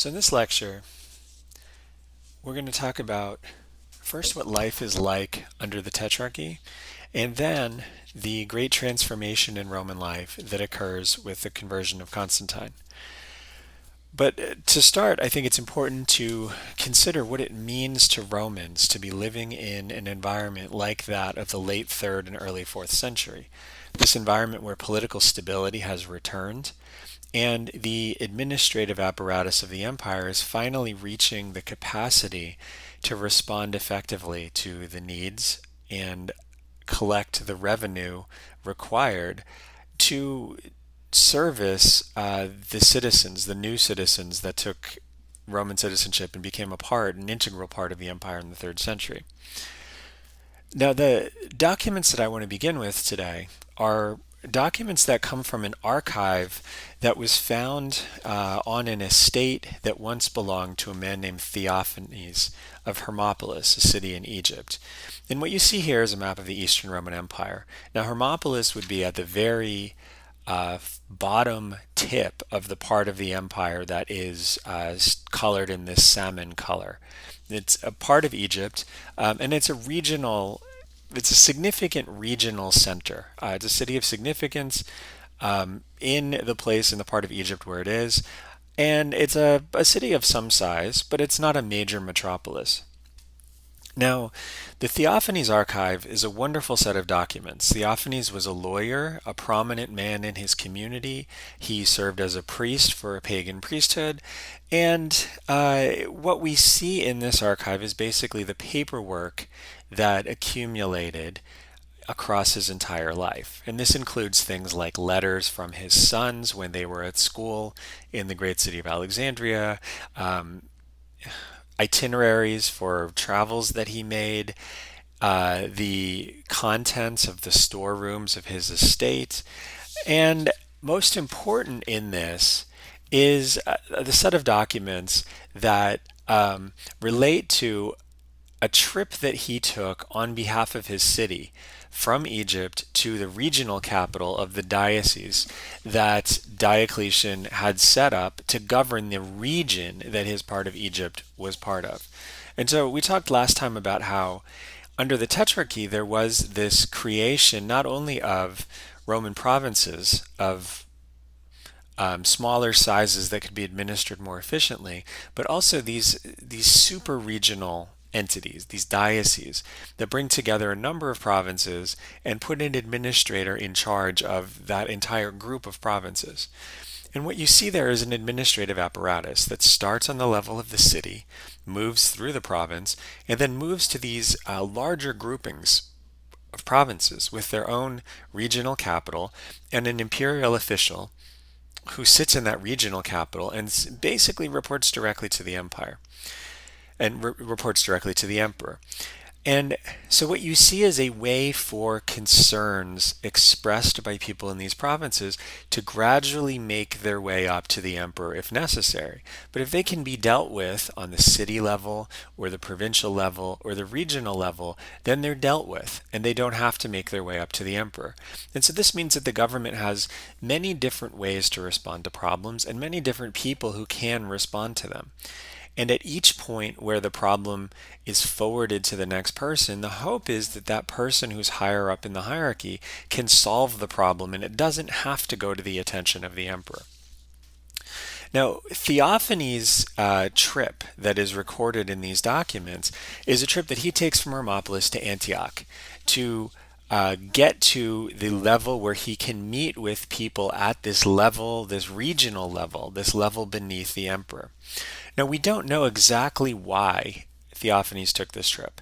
So in this lecture, we're going to talk about first what life is like under the Tetrarchy, and then the great transformation in Roman life that occurs with the conversion of Constantine. But to start, I think it's important to consider what it means to Romans to be living in an environment like that of the late 3rd and early 4th century. This environment where political stability has returned, and the administrative apparatus of the empire is finally reaching the capacity to respond effectively to the needs and collect the revenue required to service the citizens, the new citizens that took Roman citizenship and became an integral part of the empire in the 3rd century. Now, the documents that I want to begin with today are documents that come from an archive that was found on an estate that once belonged to a man named Theophanes of Hermopolis, a city in Egypt. And what you see here is a map of the Eastern Roman Empire. Now, Hermopolis would be at the very bottom tip of the part of the empire that is colored in this salmon color. It's a part of Egypt, and it's a significant regional center. It's a city of significance in the part of Egypt where it is, and it's a city of some size, but it's not a major metropolis. Now, the Theophanies Archive is a wonderful set of documents. Theophanes was a lawyer, a prominent man in his community. He served as a priest for a pagan priesthood. And what we see in this archive is basically the paperwork that accumulated across his entire life. And this includes things like letters from his sons when they were at school in the great city of Alexandria, itineraries for travels that he made, the contents of the storerooms of his estate, and most important in this is the set of documents that relate to a trip that he took on behalf of his city from Egypt to the regional capital of the diocese that Diocletian had set up to govern the region that his part of Egypt was part of. And so we talked last time about how under the Tetrarchy there was this creation not only of Roman provinces of smaller sizes that could be administered more efficiently, but also these super regional entities, these dioceses, that bring together a number of provinces and put an administrator in charge of that entire group of provinces. And what you see there is an administrative apparatus that starts on the level of the city, moves through the province, and then moves to these larger groupings of provinces with their own regional capital and an imperial official who sits in that regional capital and basically reports directly to the empire and reports directly to the emperor. And so what you see is a way for concerns expressed by people in these provinces to gradually make their way up to the emperor if necessary. But if they can be dealt with on the city level or the provincial level or the regional level, then they're dealt with and they don't have to make their way up to the emperor. And so this means that the government has many different ways to respond to problems and many different people who can respond to them. And at each point where the problem is forwarded to the next person, the hope is that that person who's higher up in the hierarchy can solve the problem and it doesn't have to go to the attention of the emperor. Now, Theophanes' trip that is recorded in these documents is a trip that he takes from Hermopolis to Antioch to get to the level where he can meet with people at this level, this regional level, this level beneath the emperor. Now, we don't know exactly why Theophanes took this trip.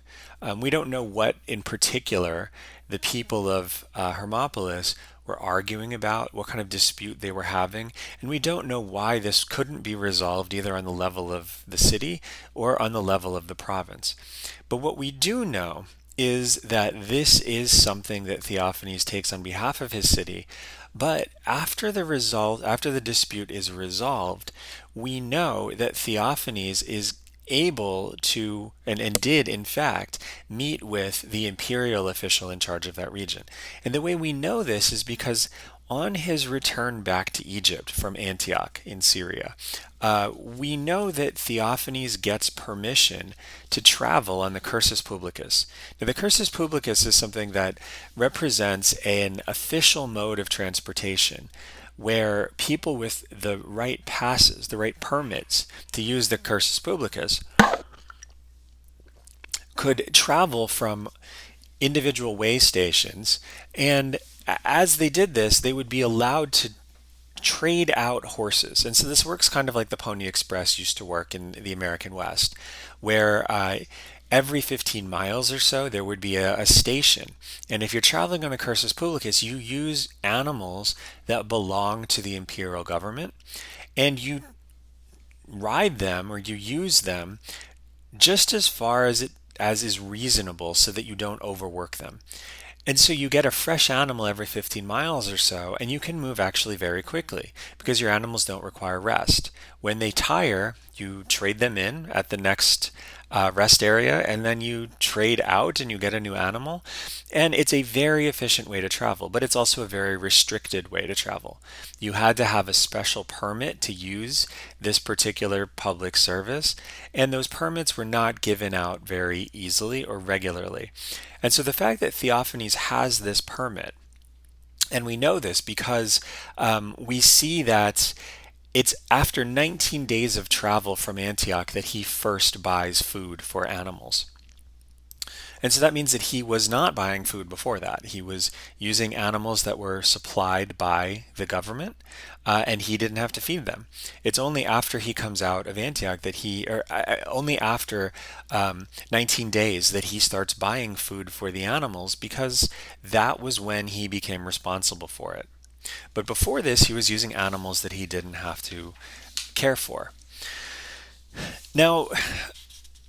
We don't know what in particular the people of Hermopolis were arguing about, what kind of dispute they were having, and we don't know why this couldn't be resolved either on the level of the city or on the level of the province. But what we do know is that this is something that Theophanes takes on behalf of his city. But after the dispute is resolved, we know that Theophanes is able to, and did in fact, meet with the imperial official in charge of that region. And the way we know this is because on his return back to Egypt from Antioch in Syria, we know that Theophanes gets permission to travel on the Cursus Publicus. Now, the Cursus Publicus is something that represents an official mode of transportation where people with the right passes, the right permits to use the Cursus Publicus, could travel from individual way stations, and as they did this, they would be allowed to trade out horses. And so this works kind of like the Pony Express used to work in the American West, where every 15 miles or so there would be a station. And if you're traveling on the Cursus Publicus, you use animals that belong to the imperial government, and you ride them or you use them just as far as is reasonable so that you don't overwork them. And so you get a fresh animal every 15 miles or so, and you can move actually very quickly because your animals don't require rest. When they tire, you trade them in at the next rest area, and then you trade out and you get a new animal. And it's a very efficient way to travel, but it's also a very restricted way to travel. You had to have a special permit to use this particular public service, and those permits were not given out very easily or regularly. And so the fact that Theophanes has this permit, and we know this because we see that it's after 19 days of travel from Antioch that he first buys food for animals. And so that means that he was not buying food before that. He was using animals that were supplied by the government, and he didn't have to feed them. It's only after he comes out of Antioch that only after 19 days that he starts buying food for the animals, because that was when he became responsible for it. But before this, he was using animals that he didn't have to care for. Now,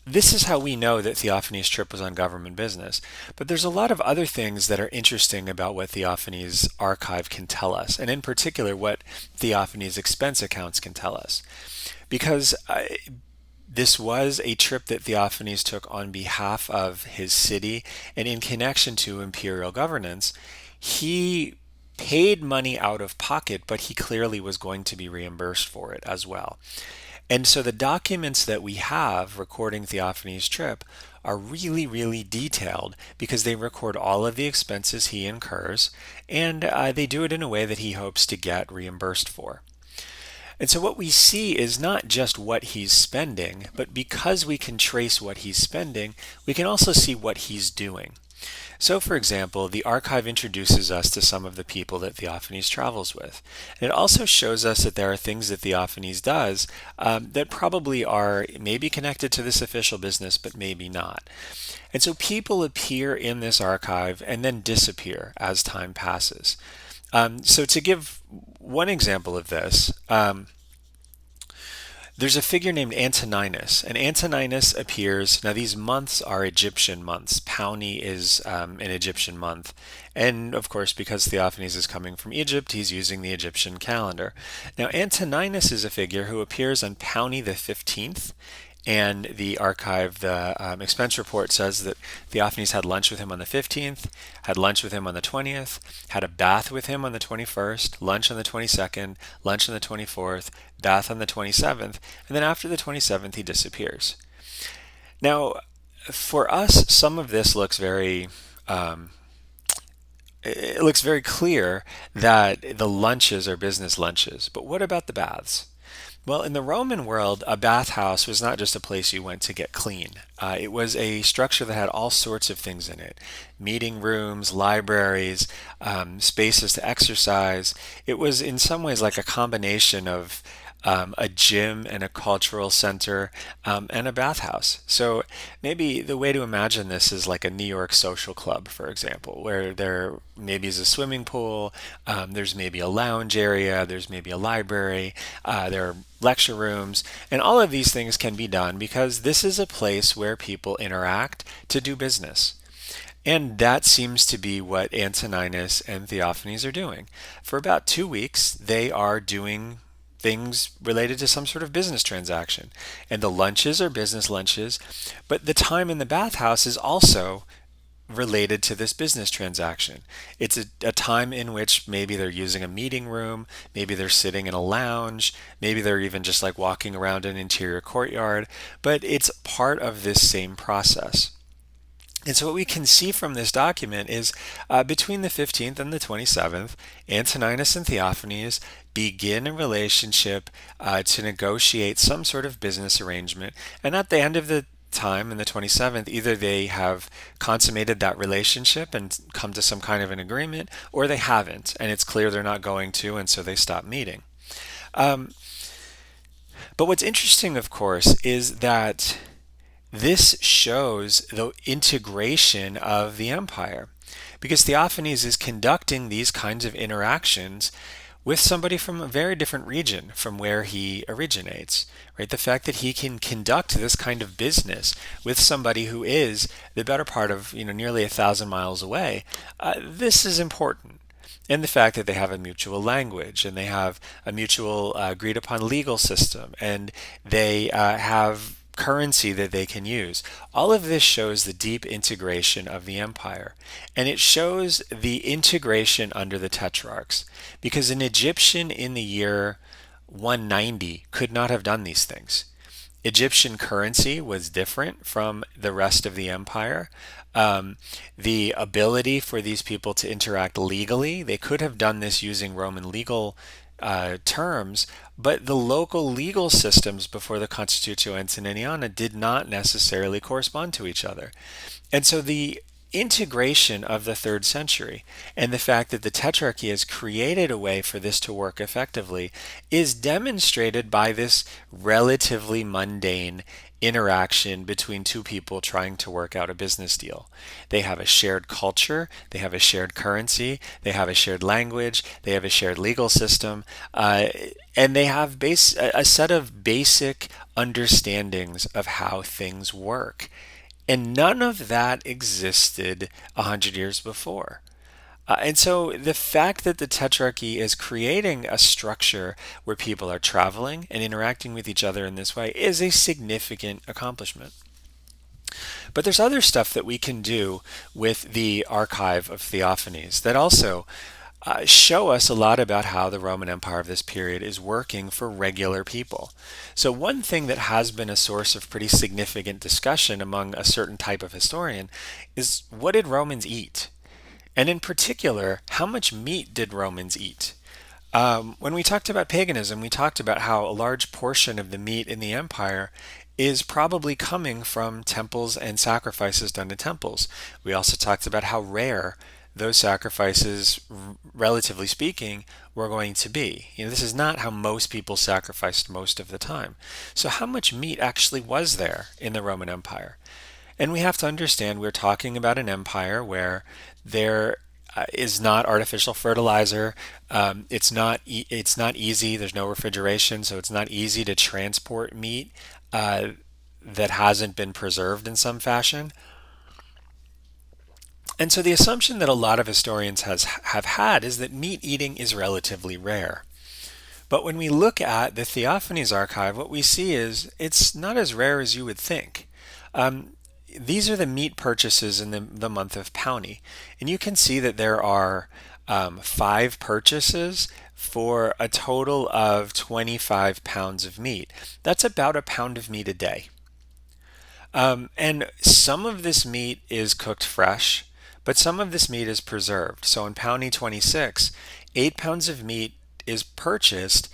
this is how we know that Theophanes' trip was on government business. But there's a lot of other things that are interesting about what Theophanes' archive can tell us, and in particular what Theophanes' expense accounts can tell us. Because this was a trip that Theophanes took on behalf of his city and in connection to imperial governance. He paid money out of pocket, but he clearly was going to be reimbursed for it as well. And so the documents that we have recording Theophanes' trip are really, really detailed because they record all of the expenses he incurs, and they do it in a way that he hopes to get reimbursed for. And so what we see is not just what he's spending, but because we can trace what he's spending, we can also see what he's doing. So, for example, the archive introduces us to some of the people that Theophanes travels with. And it also shows us that there are things that Theophanes does that probably are maybe connected to this official business, but maybe not. And so people appear in this archive and then disappear as time passes. So to give one example of this, there's a figure named Antoninus, and Antoninus appears. Now, these months are Egyptian months. Paoni is an Egyptian month. And, of course, because Theophanes is coming from Egypt, he's using the Egyptian calendar. Now, Antoninus is a figure who appears on Paoni the 15th, and the archive, the expense report says that Theophanes had lunch with him on the 15th, had lunch with him on the 20th, had a bath with him on the 21st, lunch on the 22nd, lunch on the 24th, bath on the 27th, and then after the 27th he disappears. Now, for us, some of this looks very it looks very clear that the lunches are business lunches, but what about the baths? Well, in the Roman world, a bathhouse was not just a place you went to get clean. It was a structure that had all sorts of things in it. Meeting rooms, libraries, spaces to exercise. It was in some ways like a combination of a gym and a cultural center, and a bathhouse. So maybe the way to imagine this is like a New York social club, for example, where there maybe is a swimming pool, there's maybe a lounge area, there's maybe a library, there are lecture rooms, and all of these things can be done because this is a place where people interact to do business. And that seems to be what Antoninus and Theophanes are doing. For about 2 weeks, they are doing things related to some sort of business transaction. And the lunches are business lunches, but the time in the bathhouse is also related to this business transaction. It's a time in which maybe they're using a meeting room, maybe they're sitting in a lounge, maybe they're even just like walking around an interior courtyard, but it's part of this same process. And so what we can see from this document is between the 15th and the 27th, Antoninus and Theophanes begin a relationship to negotiate some sort of business arrangement. And at the end of the time, in the 27th, either they have consummated that relationship and come to some kind of an agreement, or they haven't, and it's clear they're not going to, and so they stop meeting. But what's interesting, of course, is that this shows the integration of the empire, because Theophanes is conducting these kinds of interactions with somebody from a very different region from where he originates, right? The fact that he can conduct this kind of business with somebody who is the better part of, nearly 1,000 miles away, this is important. And the fact that they have a mutual language and they have a mutual agreed upon legal system and they have currency that they can use. All of this shows the deep integration of the empire. And it shows the integration under the Tetrarchs, because an Egyptian in the year 190 could not have done these things. Egyptian currency was different from the rest of the empire. The ability for these people to interact legally, they could have done this using Roman legal terms, but the local legal systems before the Constitutio Antoniniana did not necessarily correspond to each other. And so the integration of the 3rd century and the fact that the Tetrarchy has created a way for this to work effectively is demonstrated by this relatively mundane interaction between two people trying to work out a business deal. They have a shared culture, they have a shared currency, they have a shared language, they have a shared legal system, and they have a set of basic understandings of how things work. And none of that existed 100 years before. And so the fact that the Tetrarchy is creating a structure where people are traveling and interacting with each other in this way is a significant accomplishment. But there's other stuff that we can do with the archive of Theophanes that also show us a lot about how the Roman Empire of this period is working for regular people. So one thing that has been a source of pretty significant discussion among a certain type of historian is, what did Romans eat? And in particular, how much meat did Romans eat? When we talked about paganism, we talked about how a large portion of the meat in the empire is probably coming from temples and sacrifices done to temples. We also talked about how rare those sacrifices, relatively speaking, were going to be. This is not how most people sacrificed most of the time. So how much meat actually was there in the Roman Empire? And we have to understand we're talking about an empire where there is not artificial fertilizer. It's not easy. There's no refrigeration, so it's not easy to transport meat that hasn't been preserved in some fashion. And so the assumption that a lot of historians have had is that meat eating is relatively rare. But when we look at the Theophanies Archive, what we see is it's not as rare as you would think. These are the meat purchases in the month of Paoni. And you can see that there are 5 purchases for a total of 25 pounds of meat. That's about a pound of meat a day. And some of this meat is cooked fresh, but some of this meat is preserved. So in Paoni 26, 8 pounds of meat is purchased,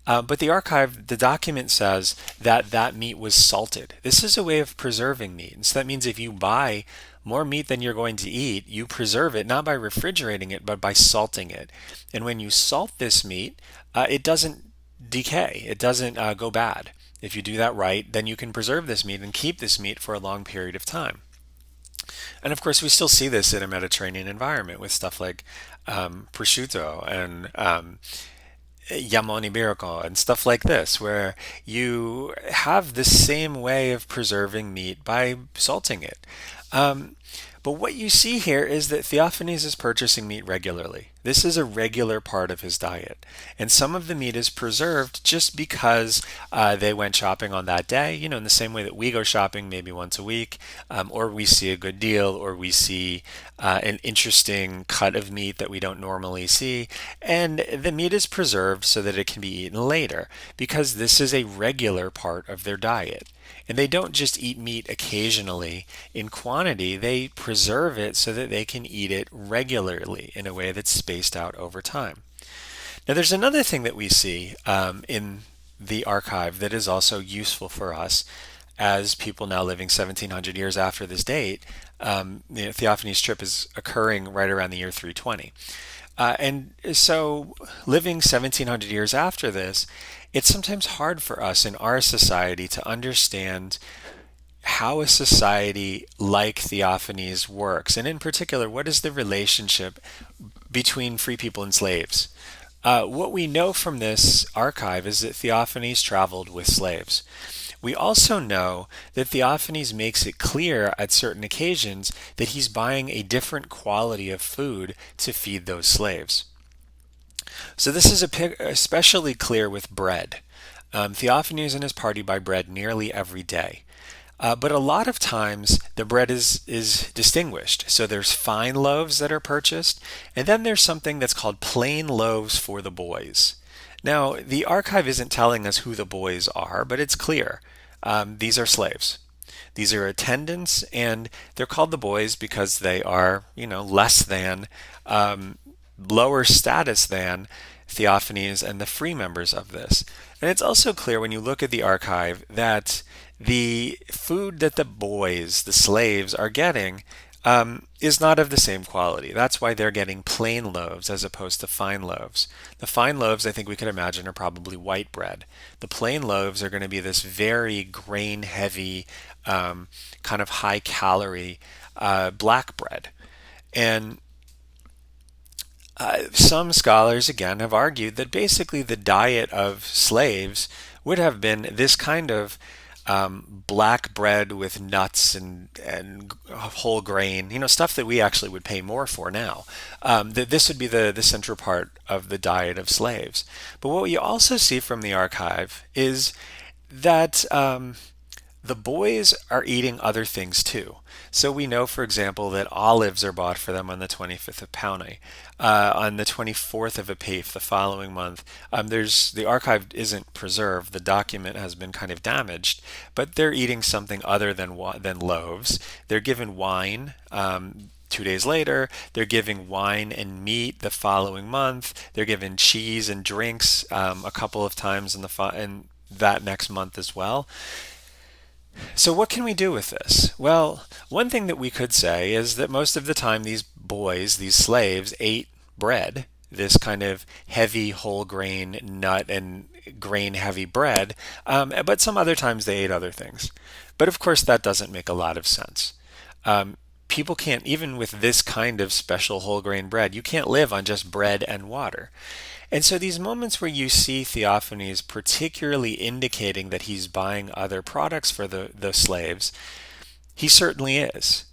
but the document says that that meat was salted. This is a way of preserving meat. And so that means if you buy more meat than you're going to eat, you preserve it not by refrigerating it, but by salting it. And when you salt this meat, it doesn't decay. It doesn't go bad. If you do that right, then you can preserve this meat and keep this meat for a long period of time. And of course, we still see this in a Mediterranean environment with stuff like prosciutto and jamon iberico and stuff like this, where you have the same way of preserving meat by salting it. But what you see here is that Theophanes is purchasing meat regularly. This is a regular part of his diet. And some of the meat is preserved just because they went shopping on that day, in the same way that we go shopping maybe once a week, or we see a good deal, or we see an interesting cut of meat that we don't normally see. And the meat is preserved so that it can be eaten later, because this is a regular part of their diet. And they don't just eat meat occasionally in quantity, they preserve it so that they can eat it regularly in a way that's spaced out over time. Now, there's another thing that we see in the archive that is also useful for us as people now living 1700 years after this date. Theophanes' trip is occurring right around the year 320. And so, living 1700 years after this, it's sometimes hard for us in our society to understand how a society like Theophanes works, and in particular, what is the relationship between free people and slaves. What we know from this archive is that Theophanes traveled with slaves. We also know that Theophanes makes it clear at certain occasions that he's buying a different quality of food to feed those slaves. So this is especially clear with bread. Theophanes and his party buy bread nearly every day. But a lot of times the bread is distinguished. So there's fine loaves that are purchased, and then there's something that's called plain loaves for the boys. Now, the archive isn't telling us who the boys are, but it's clear. These are slaves. These are attendants, and they're called the boys because they are, less than, lower status than Theophanes and the free members of this. And it's also clear when you look at the archive that the food that the boys, the slaves, are getting is not of the same quality. That's why they're getting plain loaves as opposed to fine loaves. The fine loaves, I think we could imagine, are probably white bread. The plain loaves are going to be this very grain-heavy, kind of high-calorie black bread. And some scholars, again, have argued that basically the diet of slaves would have been this kind of black bread with nuts and whole grain, stuff that we actually would pay more for now. This would be the central part of the diet of slaves. But what we also see from the archive is that the boys are eating other things too. So we know, for example, that olives are bought for them on the 25th of Paoni. On the 24th of Apiph, the following month, the archive isn't preserved. The document has been kind of damaged, but they're eating something other than loaves. They're given wine. 2 days later, they're giving wine and meat the following month. They're given cheese and drinks a couple of times in that next month as well. So what can we do with this? Well, one thing that we could say is that most of the time these boys, these slaves, ate bread, this kind of heavy whole grain, nut and grain heavy bread, but some other times they ate other things. But of course that doesn't make a lot of sense. People can't, even with this kind of special whole grain bread, you can't live on just bread and water. And so these moments where you see Theophanes particularly indicating that he's buying other products for the slaves, he certainly is.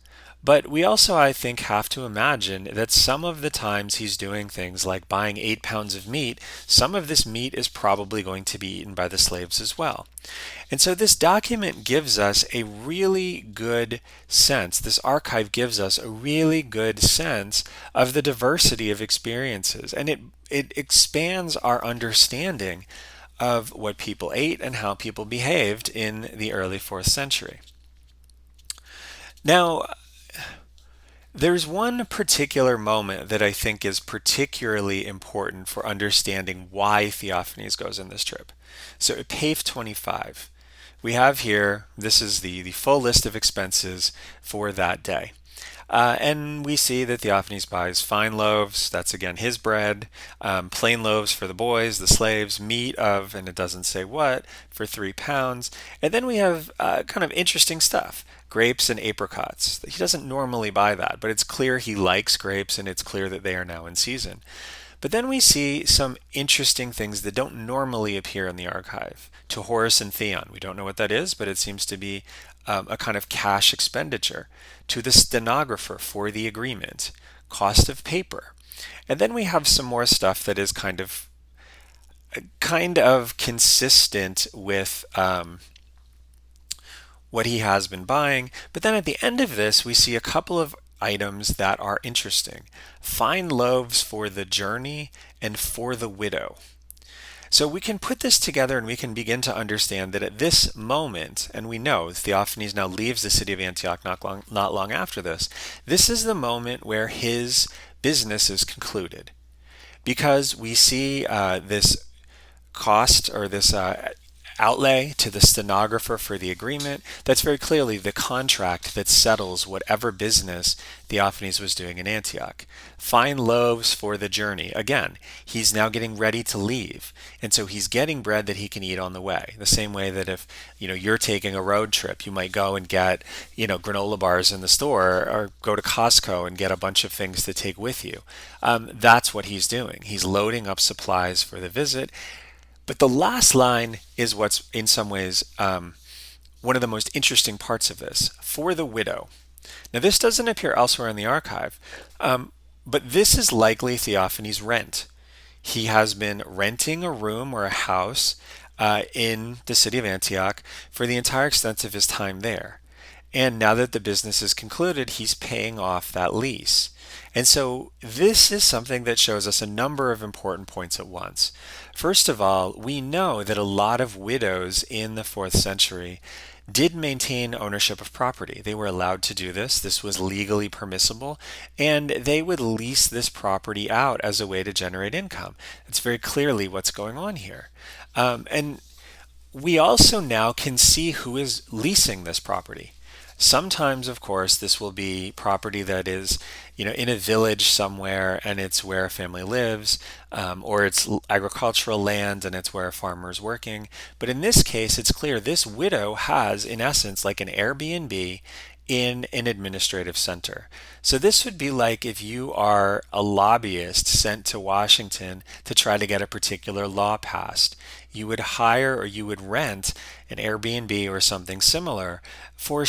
But we also, I think, have to imagine that some of the times he's doing things like buying 8 pounds of meat, some of this meat is probably going to be eaten by the slaves as well. And so this document gives us a really good sense, this archive gives us a really good sense of the diversity of experiences. And it expands our understanding of what people ate and how people behaved in the early 4th century. Now, there's one particular moment that I think is particularly important for understanding why Theophanes goes on this trip. So Apiph 25. We have here, this is the full list of expenses for that day. And we see that Theophanes buys fine loaves, that's again his bread, plain loaves for the boys, the slaves, meat of, and it doesn't say what, for 3 pounds. And then we have kind of interesting stuff, grapes and apricots. He doesn't normally buy that, but it's clear he likes grapes and it's clear that they are now in season. But then we see some interesting things that don't normally appear in the archive. To Horus and Theon, we don't know what that is, but it seems to be a kind of cash expenditure. To the stenographer for the agreement, cost of paper. And then we have some more stuff that is kind of consistent with what he has been buying. But then at the end of this, we see a couple of items that are interesting. Fine loaves for the journey and for the widow. So we can put this together and we can begin to understand that at this moment, and we know Theophanes now leaves the city of Antioch not long after this, this is the moment where his business is concluded. Because we see this cost or this outlay to the stenographer for the agreement, that's very clearly the contract that settles whatever business Theophanes was doing in Antioch. Fine loaves for the journey. Again, he's now getting ready to leave. And so he's getting bread that he can eat on the way. The same way that if you're taking a road trip, you might go and get granola bars in the store or go to Costco and get a bunch of things to take with you. That's what he's doing. He's loading up supplies for the visit. But the last line is what's in some ways one of the most interesting parts of this. For the widow. Now, this doesn't appear elsewhere in the archive, but this is likely Theophanes' rent. He has been renting a room or a house in the city of Antioch for the entire extent of his time there. And now that the business is concluded, he's paying off that lease. And so this is something that shows us a number of important points at once. First of all, we know that a lot of widows in the 4th century did maintain ownership of property. They were allowed to do this. This was legally permissible, and they would lease this property out as a way to generate income. That's very clearly what's going on here. And we also now can see who is leasing this property. Sometimes, of course, this will be property that is, in a village somewhere and it's where a family lives, or it's agricultural land and it's where a farmer is working. But in this case, it's clear this widow has, in essence, like an Airbnb in an administrative center. So this would be like if you are a lobbyist sent to Washington to try to get a particular law passed. You would hire or you would rent an Airbnb or something similar for a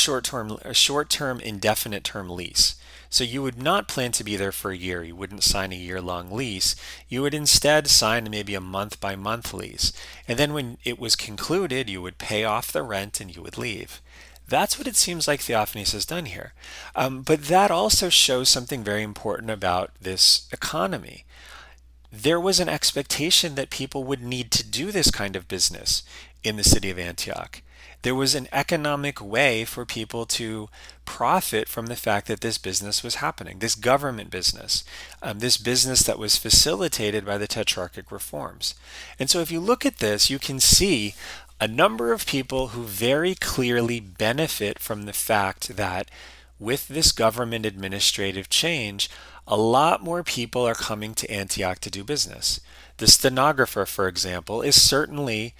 short-term indefinite term lease. So you would not plan to be there for a year. You wouldn't sign a year-long lease. You would instead sign maybe a month-by-month lease. And then when it was concluded, you would pay off the rent and you would leave. That's what it seems like Theophanes has done here. But that also shows something very important about this economy. There was an expectation that people would need to do this kind of business in the city of Antioch. There was an economic way for people to profit from the fact that this business was happening, this government business, this business that was facilitated by the Tetrarchic reforms. And so if you look at this, you can see a number of people who very clearly benefit from the fact that with this government administrative change, a lot more people are coming to Antioch to do business. The stenographer, for example, is certainly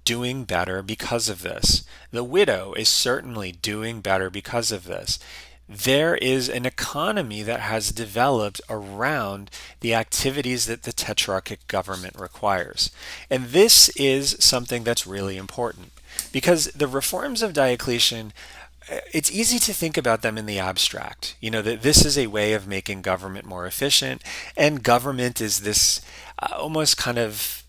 doing better because of this. The widow is certainly doing better because of this. There is an economy that has developed around the activities that the Tetrarchic government requires. And this is something that's really important because the reforms of Diocletian, it's easy to think about them in the abstract. That this is a way of making government more efficient, and government is this almost kind of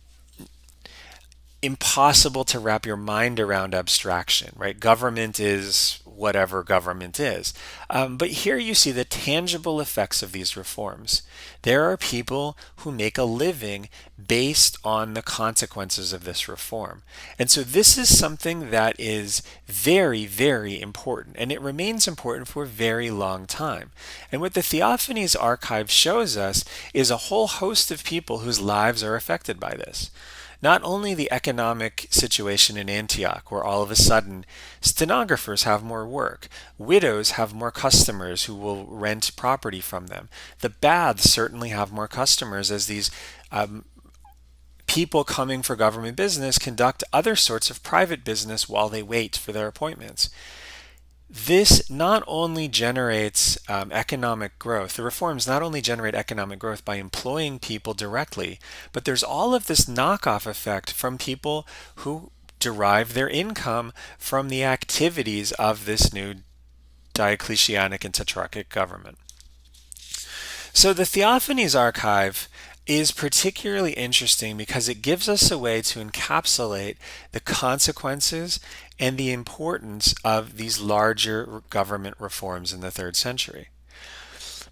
impossible to wrap your mind around abstraction, right? Government is whatever government is. But here you see the tangible effects of these reforms. There are people who make a living based on the consequences of this reform. And so this is something that is very, very important, and it remains important for a very long time. And what the Theophanies Archive shows us is a whole host of people whose lives are affected by this. Not only the economic situation in Antioch, where all of a sudden stenographers have more work, widows have more customers who will rent property from them. The baths certainly have more customers as these people coming for government business conduct other sorts of private business while they wait for their appointments. This not only generates economic growth, the reforms not only generate economic growth by employing people directly, but there's all of this knockoff effect from people who derive their income from the activities of this new Diocletianic and Tetrarchic government. So the Theophanies Archive is particularly interesting because it gives us a way to encapsulate the consequences and the importance of these larger government reforms in the third century.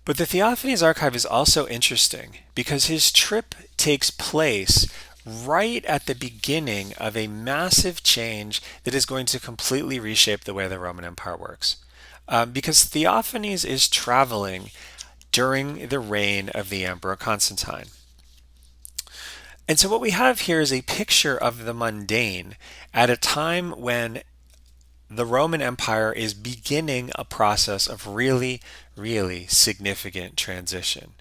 But the Theophanies Archive is also interesting because his trip takes place right at the beginning of a massive change that is going to completely reshape the way the Roman Empire works. Because Theophanes is traveling during the reign of the Emperor Constantine. And so what we have here is a picture of the mundane at a time when the Roman Empire is beginning a process of really, really significant transition.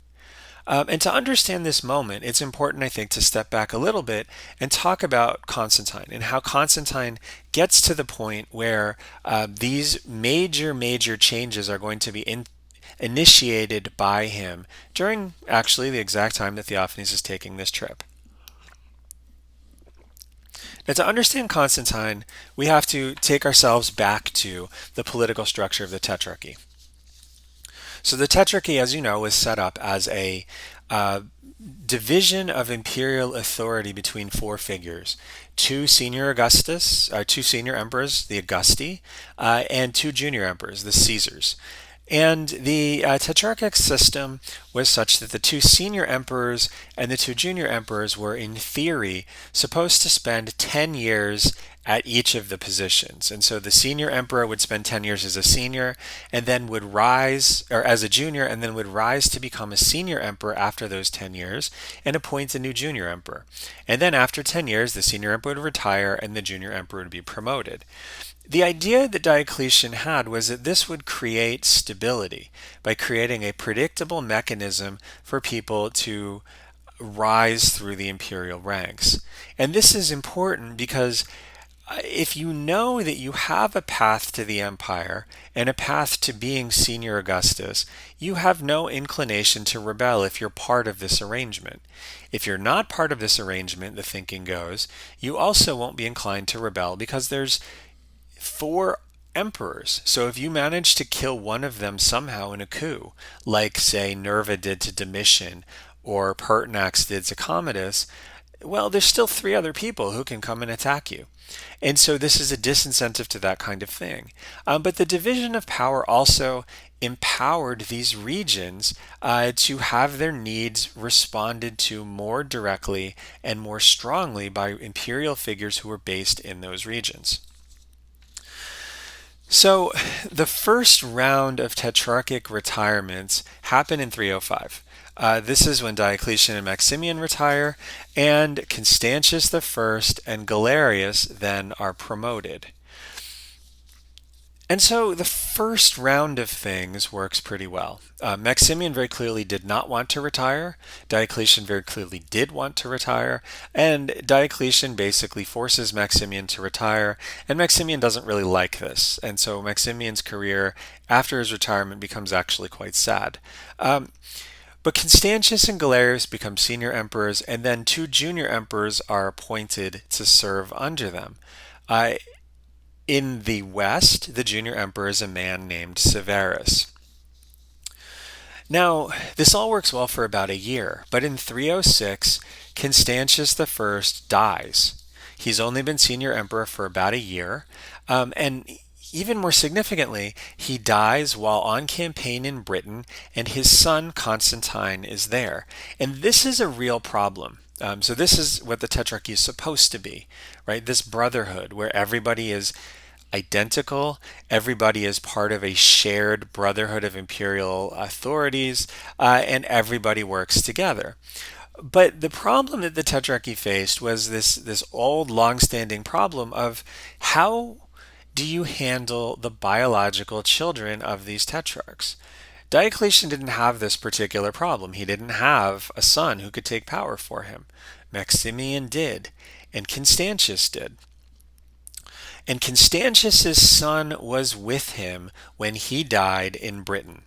And to understand this moment, it's important, I think, to step back a little bit and talk about Constantine and how Constantine gets to the point where these major changes are going to be initiated by him during actually the exact time that Theophanes is taking this trip. Now, to understand Constantine, we have to take ourselves back to the political structure of the Tetrarchy. So the Tetrarchy, as you know, was set up as a division of imperial authority between four figures: two senior emperors, the Augusti, and two junior emperors, the Caesars. And the Tetrarchic system was such that the two senior emperors and the two junior emperors were, in theory, supposed to spend 10 years at each of the positions. And so the senior emperor would spend 10 years as a senior and then would rise, or as a junior, and then would rise to become a senior emperor after those 10 years and appoint a new junior emperor. And then after 10 years, the senior emperor would retire and the junior emperor would be promoted. The idea that Diocletian had was that this would create stability by creating a predictable mechanism for people to rise through the imperial ranks. And this is important because if you know that you have a path to the empire and a path to being senior Augustus, you have no inclination to rebel if you're part of this arrangement. If you're not part of this arrangement, the thinking goes, you also won't be inclined to rebel because there's four emperors. So if you manage to kill one of them somehow in a coup, like say Nerva did to Domitian or Pertinax did to Commodus, well, there's still three other people who can come and attack you. And so this is a disincentive to that kind of thing. But the division of power also empowered these regions to have their needs responded to more directly and more strongly by imperial figures who were based in those regions. So the first round of Tetrarchic retirements happened in 305. This is when Diocletian and Maximian retire, and Constantius I and Galerius then are promoted. And so the first round of things works pretty well. Maximian very clearly did not want to retire. Diocletian very clearly did want to retire. And Diocletian basically forces Maximian to retire. And Maximian doesn't really like this. And so Maximian's career after his retirement becomes actually quite sad. But Constantius and Galerius become senior emperors, and then two junior emperors are appointed to serve under them. In the West, the junior emperor is a man named Severus. Now, this all works well for about a year, but in 306, Constantius I dies. He's only been senior emperor for about a year, and even more significantly, he dies while on campaign in Britain, and his son Constantine is there. And this is a real problem. So this is what the Tetrarchy is supposed to be, right? This brotherhood where everybody is identical, everybody is part of a shared brotherhood of imperial authorities, and everybody works together. But the problem that the Tetrarchy faced was this old, long-standing problem of how do you handle the biological children of these tetrarchs? Diocletian didn't have this particular problem. He didn't have a son who could take power for him. Maximian did, and Constantius did. And Constantius's son was with him when he died in Britain.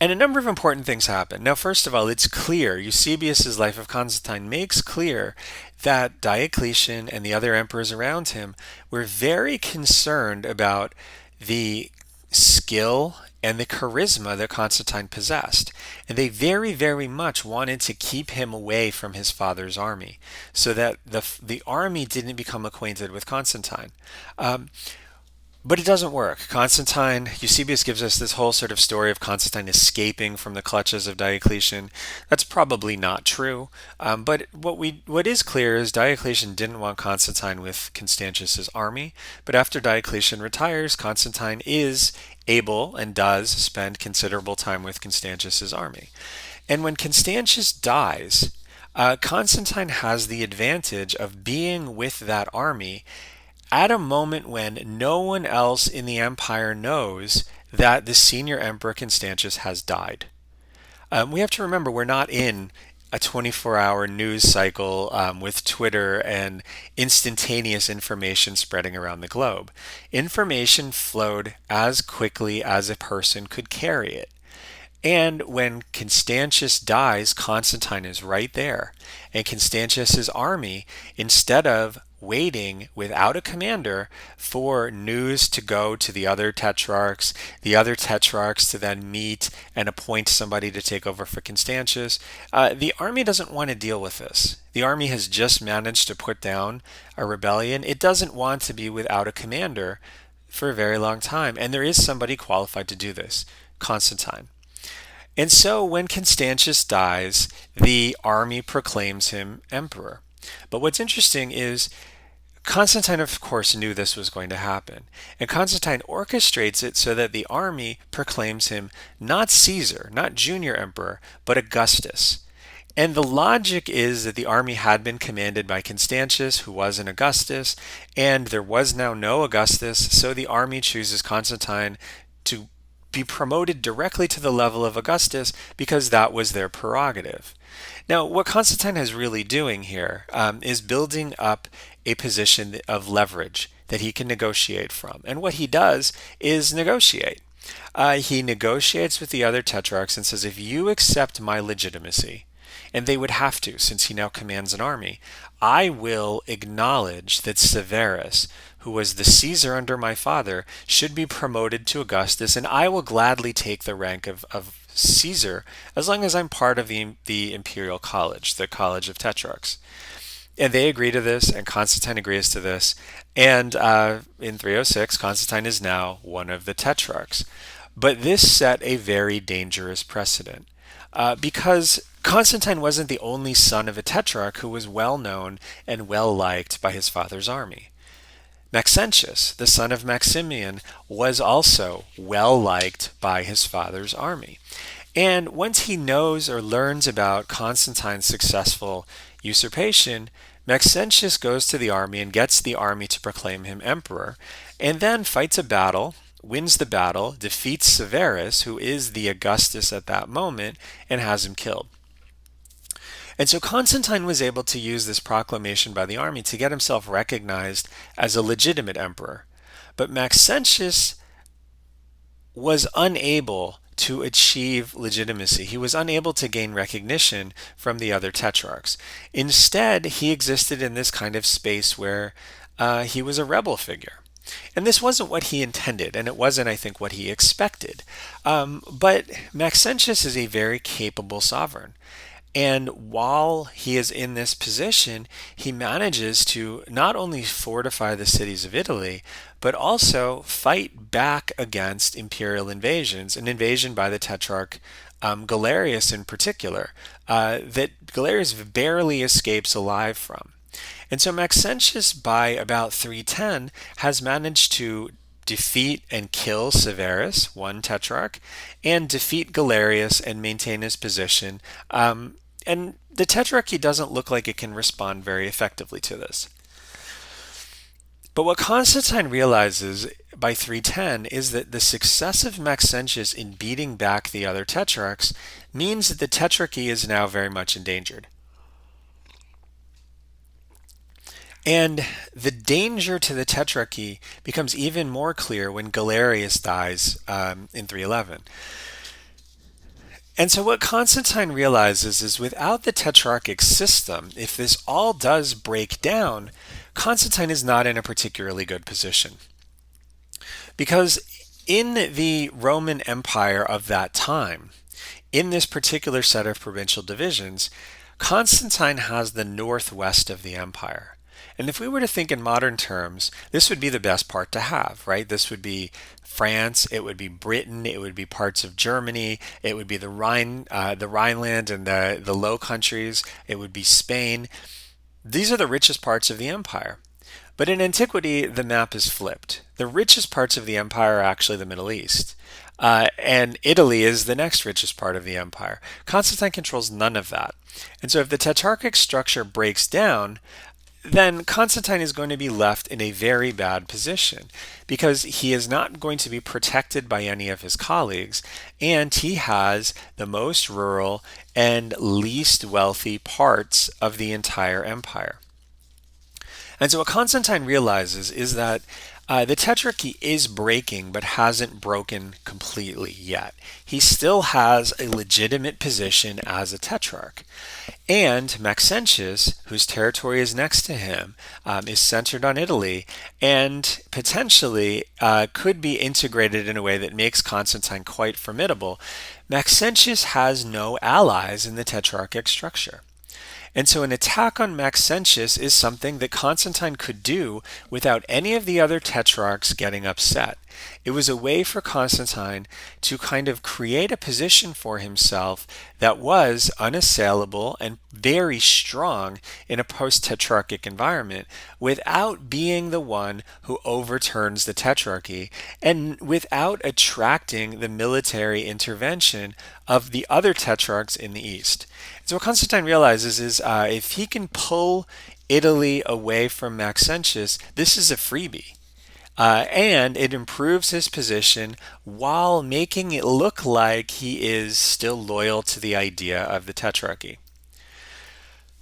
And a number of important things happen. Now, first of all, it's clear, Eusebius's Life of Constantine makes clear that Diocletian and the other emperors around him were very concerned about the skill and the charisma that Constantine possessed. And they very, very much wanted to keep him away from his father's army so that the army didn't become acquainted with Constantine. But it doesn't work. Constantine, Eusebius gives us this whole sort of story of Constantine escaping from the clutches of Diocletian. That's probably not true. But what is clear is Diocletian didn't want Constantine with Constantius's army. But after Diocletian retires, Constantine is able and does spend considerable time with Constantius's army. And when Constantius dies, Constantine has the advantage of being with that army at a moment when no one else in the empire knows that the senior emperor Constantius has died. We have to remember we're not in a 24-hour news cycle with Twitter and instantaneous information spreading around the globe. Information flowed as quickly as a person could carry it. And when Constantius dies, Constantine is right there. And Constantius's army, instead of waiting without a commander for news to go to the other tetrarchs to then meet and appoint somebody to take over for Constantius, the army doesn't want to deal with this. The army has just managed to put down a rebellion. It doesn't want to be without a commander for a very long time. And there is somebody qualified to do this, Constantine. And so when Constantius dies, the army proclaims him emperor. But what's interesting is Constantine, of course, knew this was going to happen. And Constantine orchestrates it so that the army proclaims him not Caesar, not junior emperor, but Augustus. And the logic is that the army had been commanded by Constantius, who was an Augustus, and there was now no Augustus, so the army chooses Constantine to be promoted directly to the level of Augustus because that was their prerogative. Now, what Constantine is really doing here is building up a position of leverage that he can negotiate from. And what he does is negotiate. He negotiates with the other tetrarchs and says, if you accept my legitimacy, and they would have to since he now commands an army, I will acknowledge that Severus, who was the Caesar under my father, should be promoted to Augustus, and I will gladly take the rank of Caesar as long as I'm part of the imperial college, the college of tetrarchs. And they agree to this, and Constantine agrees to this, and in 306, Constantine is now one of the tetrarchs. But this set a very dangerous precedent, because Constantine wasn't the only son of a tetrarch who was well known and well liked by his father's army. Maxentius, the son of Maximian, was also well liked by his father's army. And once he knows or learns about Constantine's successful usurpation, Maxentius goes to the army and gets the army to proclaim him emperor, and then fights a battle, wins the battle, defeats Severus, who is the Augustus at that moment, and has him killed. And so Constantine was able to use this proclamation by the army to get himself recognized as a legitimate emperor. But Maxentius was unable to achieve legitimacy. He was unable to gain recognition from the other tetrarchs. Instead, he existed in this kind of space where he was a rebel figure. And this wasn't what he intended, and it wasn't, I think, what he expected. But Maxentius is a very capable sovereign. And while he is in this position, he manages to not only fortify the cities of Italy, but also fight back against imperial invasions, an invasion by the Tetrarch Galerius in particular, that Galerius barely escapes alive from. And so Maxentius, by about 310, has managed to defeat and kill Severus, one tetrarch, and defeat Galerius and maintain his position. And the Tetrarchy doesn't look like it can respond very effectively to this. But what Constantine realizes by 310 is that the success of Maxentius in beating back the other tetrarchs means that the Tetrarchy is now very much endangered. And the danger to the Tetrarchy becomes even more clear when Galerius dies in 311. And so what Constantine realizes is without the Tetrarchic system, if this all does break down, Constantine is not in a particularly good position. Because in the Roman Empire of that time, in this particular set of provincial divisions, Constantine has the northwest of the empire. And if we were to think in modern terms, this would be the best part to have, right? This would be France, it would be Britain, it would be parts of Germany, it would be the Rhineland and the Low Countries, it would be Spain. These are the richest parts of the empire. But in antiquity, the map is flipped. The richest parts of the empire are actually the Middle East. And Italy is the next richest part of the empire. Constantine controls none of that. And so if the tetrarchic structure breaks down, then Constantine is going to be left in a very bad position because he is not going to be protected by any of his colleagues, and he has the most rural and least wealthy parts of the entire empire. And so what Constantine realizes is that the Tetrarchy is breaking, but hasn't broken completely yet. He still has a legitimate position as a tetrarch. And Maxentius, whose territory is next to him, is centered on Italy and potentially could be integrated in a way that makes Constantine quite formidable. Maxentius has no allies in the tetrarchic structure. And so an attack on Maxentius is something that Constantine could do without any of the other tetrarchs getting upset. It was a way for Constantine to kind of create a position for himself that was unassailable and very strong in a post-tetrarchic environment without being the one who overturns the tetrarchy and without attracting the military intervention of the other tetrarchs in the east. So what Constantine realizes is if he can pull Italy away from Maxentius, this is a freebie. And it improves his position while making it look like he is still loyal to the idea of the Tetrarchy.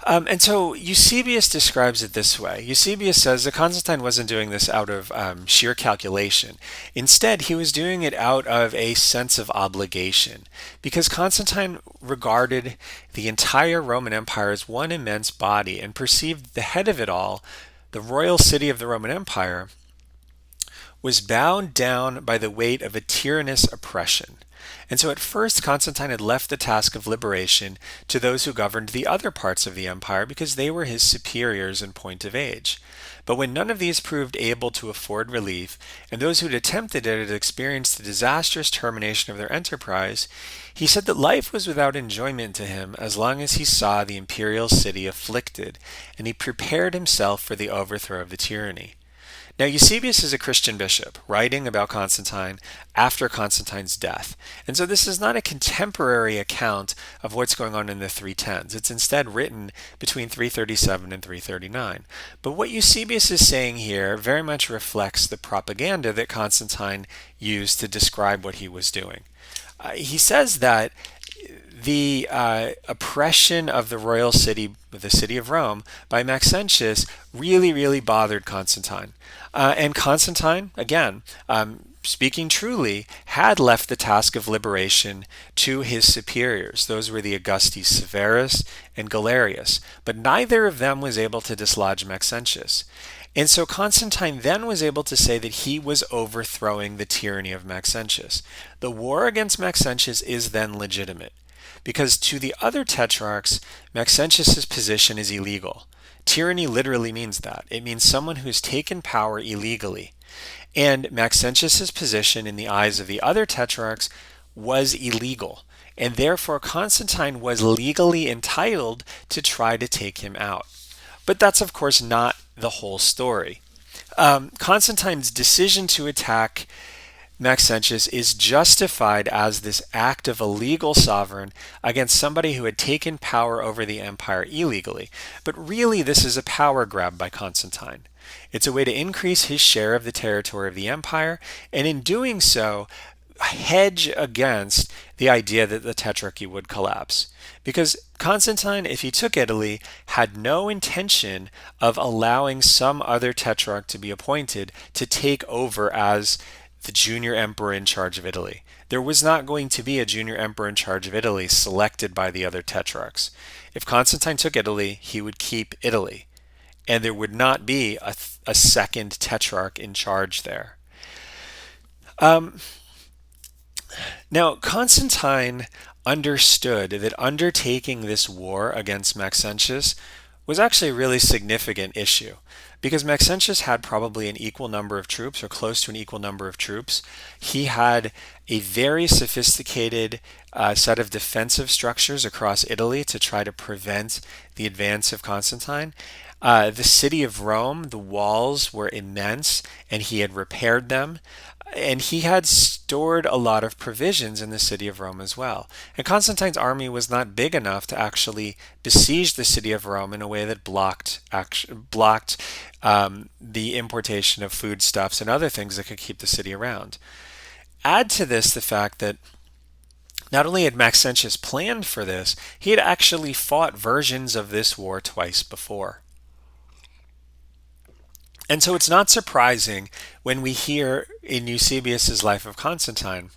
And so Eusebius describes it this way. Eusebius says that Constantine wasn't doing this out of sheer calculation. Instead, he was doing it out of a sense of obligation, because Constantine regarded the entire Roman Empire as one immense body and perceived the head of it all, the royal city of the Roman Empire, was bound down by the weight of a tyrannous oppression. And so at first Constantine had left the task of liberation to those who governed the other parts of the empire because they were his superiors in point of age. But when none of these proved able to afford relief, and those who'd attempted it had experienced the disastrous termination of their enterprise, he said that life was without enjoyment to him as long as he saw the imperial city afflicted, and he prepared himself for the overthrow of the tyranny. Now, Eusebius is a Christian bishop writing about Constantine after Constantine's death. And so this is not a contemporary account of what's going on in the 310s. It's instead written between 337 and 339. But what Eusebius is saying here very much reflects the propaganda that Constantine used to describe what he was doing. He says that the oppression of the royal city, the city of Rome, by Maxentius really bothered Constantine. And Constantine, again, speaking truly, had left the task of liberation to his superiors. Those were the Augustes Severus and Galerius, but neither of them was able to dislodge Maxentius. And so Constantine then was able to say that he was overthrowing the tyranny of Maxentius. The war against Maxentius is then legitimate, because to the other tetrarchs, Maxentius's position is illegal. Tyranny literally means that. It means someone who's taken power illegally. And Maxentius's position in the eyes of the other tetrarchs was illegal. And therefore Constantine was legally entitled to try to take him out. But that's of course not the whole story. Constantine's decision to attack Maxentius is justified as this act of a legal sovereign against somebody who had taken power over the empire illegally. But really, this is a power grab by Constantine. It's a way to increase his share of the territory of the empire, and in doing so, hedge against the idea that the Tetrarchy would collapse. Because Constantine, if he took Italy, had no intention of allowing some other tetrarch to be appointed to take over as the junior emperor in charge of Italy. There was not going to be a junior emperor in charge of Italy selected by the other tetrarchs. If Constantine took Italy, he would keep Italy, and there would not be a second tetrarch in charge there. Now, Constantine understood that undertaking this war against Maxentius was actually a really significant issue because Maxentius had probably an equal number of troops or close to an equal number of troops. He had a very sophisticated set of defensive structures across Italy to try to prevent the advance of Constantine. The city of Rome, the walls were immense, and he had repaired them. And he had stored a lot of provisions in the city of Rome as well. And Constantine's army was not big enough to actually besiege the city of Rome in a way that blocked the importation of foodstuffs and other things that could keep the city around. Add to this the fact that not only had Maxentius planned for this, he had actually fought versions of this war twice before. And so it's not surprising when we hear in Eusebius's Life of Constantine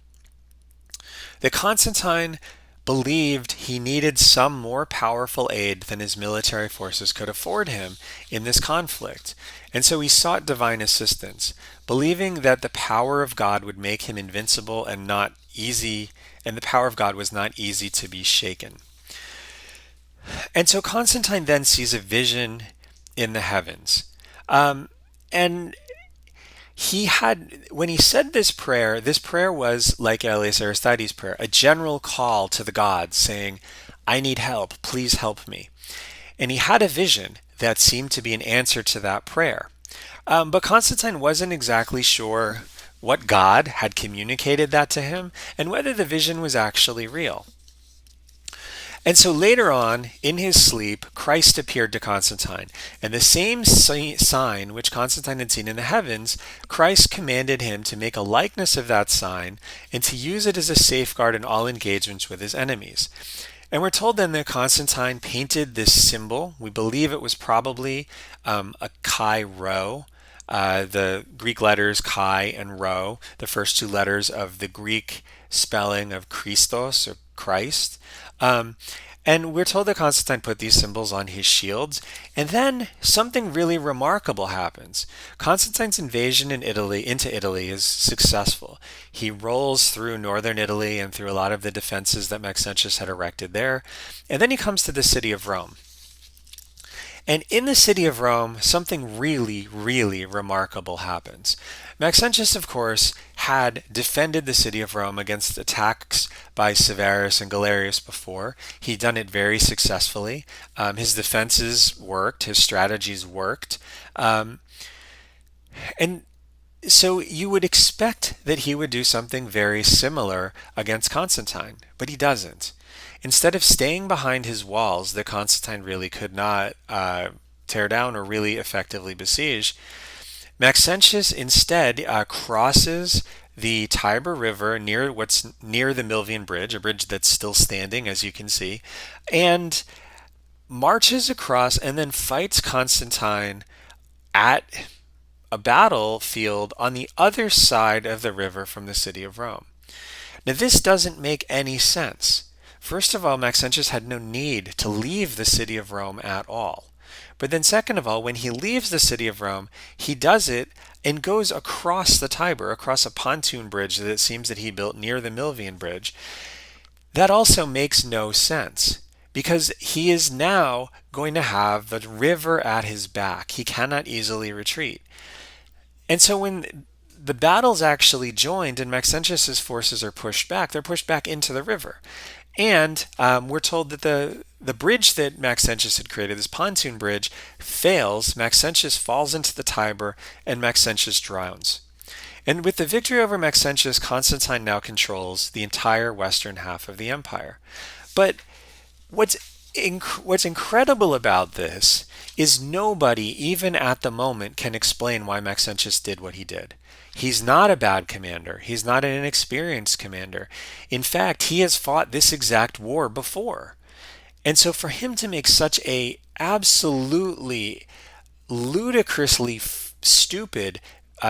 that Constantine believed he needed some more powerful aid than his military forces could afford him in this conflict. And so he sought divine assistance, believing that the power of God would make him invincible and not easy, and the power of God was not easy to be shaken. And so Constantine then sees a vision in the heavens. And when he said this prayer was like Elias Aristides' prayer, a general call to the gods saying, I need help, please help me. And he had a vision that seemed to be an answer to that prayer. But Constantine wasn't exactly sure what God had communicated that to him and whether the vision was actually real. And so later on, in his sleep, Christ appeared to Constantine. And the same sign which Constantine had seen in the heavens, Christ commanded him to make a likeness of that sign and to use it as a safeguard in all engagements with his enemies. And we're told then that Constantine painted this symbol. We believe it was probably a chi rho. The Greek letters chi and rho, the first two letters of the Greek spelling of Christos or Christ. And we're told that Constantine put these symbols on his shields, and then something really remarkable happens. Constantine's invasion into Italy is successful. He rolls through northern Italy and through a lot of the defenses that Maxentius had erected there, and then he comes to the city of Rome. And in the city of Rome, something really, really remarkable happens. Maxentius, of course, had defended the city of Rome against attacks by Severus and Galerius before. He'd done it very successfully. His defenses worked, his strategies worked. And so you would expect that he would do something very similar against Constantine, but he doesn't. Instead of staying behind his walls that Constantine really could not tear down or really effectively besiege, Maxentius instead crosses the Tiber River near the Milvian Bridge, a bridge that's still standing, as you can see, and marches across and then fights Constantine at a battlefield on the other side of the river from the city of Rome. Now, this doesn't make any sense. First of all, Maxentius had no need to leave the city of Rome at all. But then second of all, when he leaves the city of Rome, he does it and goes across the Tiber, across a pontoon bridge that it seems that he built near the Milvian Bridge. That also makes no sense because he is now going to have the river at his back. He cannot easily retreat. And so when the battle's actually joined and Maxentius's forces are pushed back, they're pushed back into the river. And we're told that the bridge that Maxentius had created, this pontoon bridge, fails. Maxentius falls into the Tiber, and Maxentius drowns. And with the victory over Maxentius, Constantine now controls the entire western half of the empire. But what's incredible about this is nobody, even at the moment, can explain why Maxentius did what he did. He's not a bad commander. He's not an inexperienced commander. In fact, he has fought this exact war before. And so for him to make such a absolutely ludicrously stupid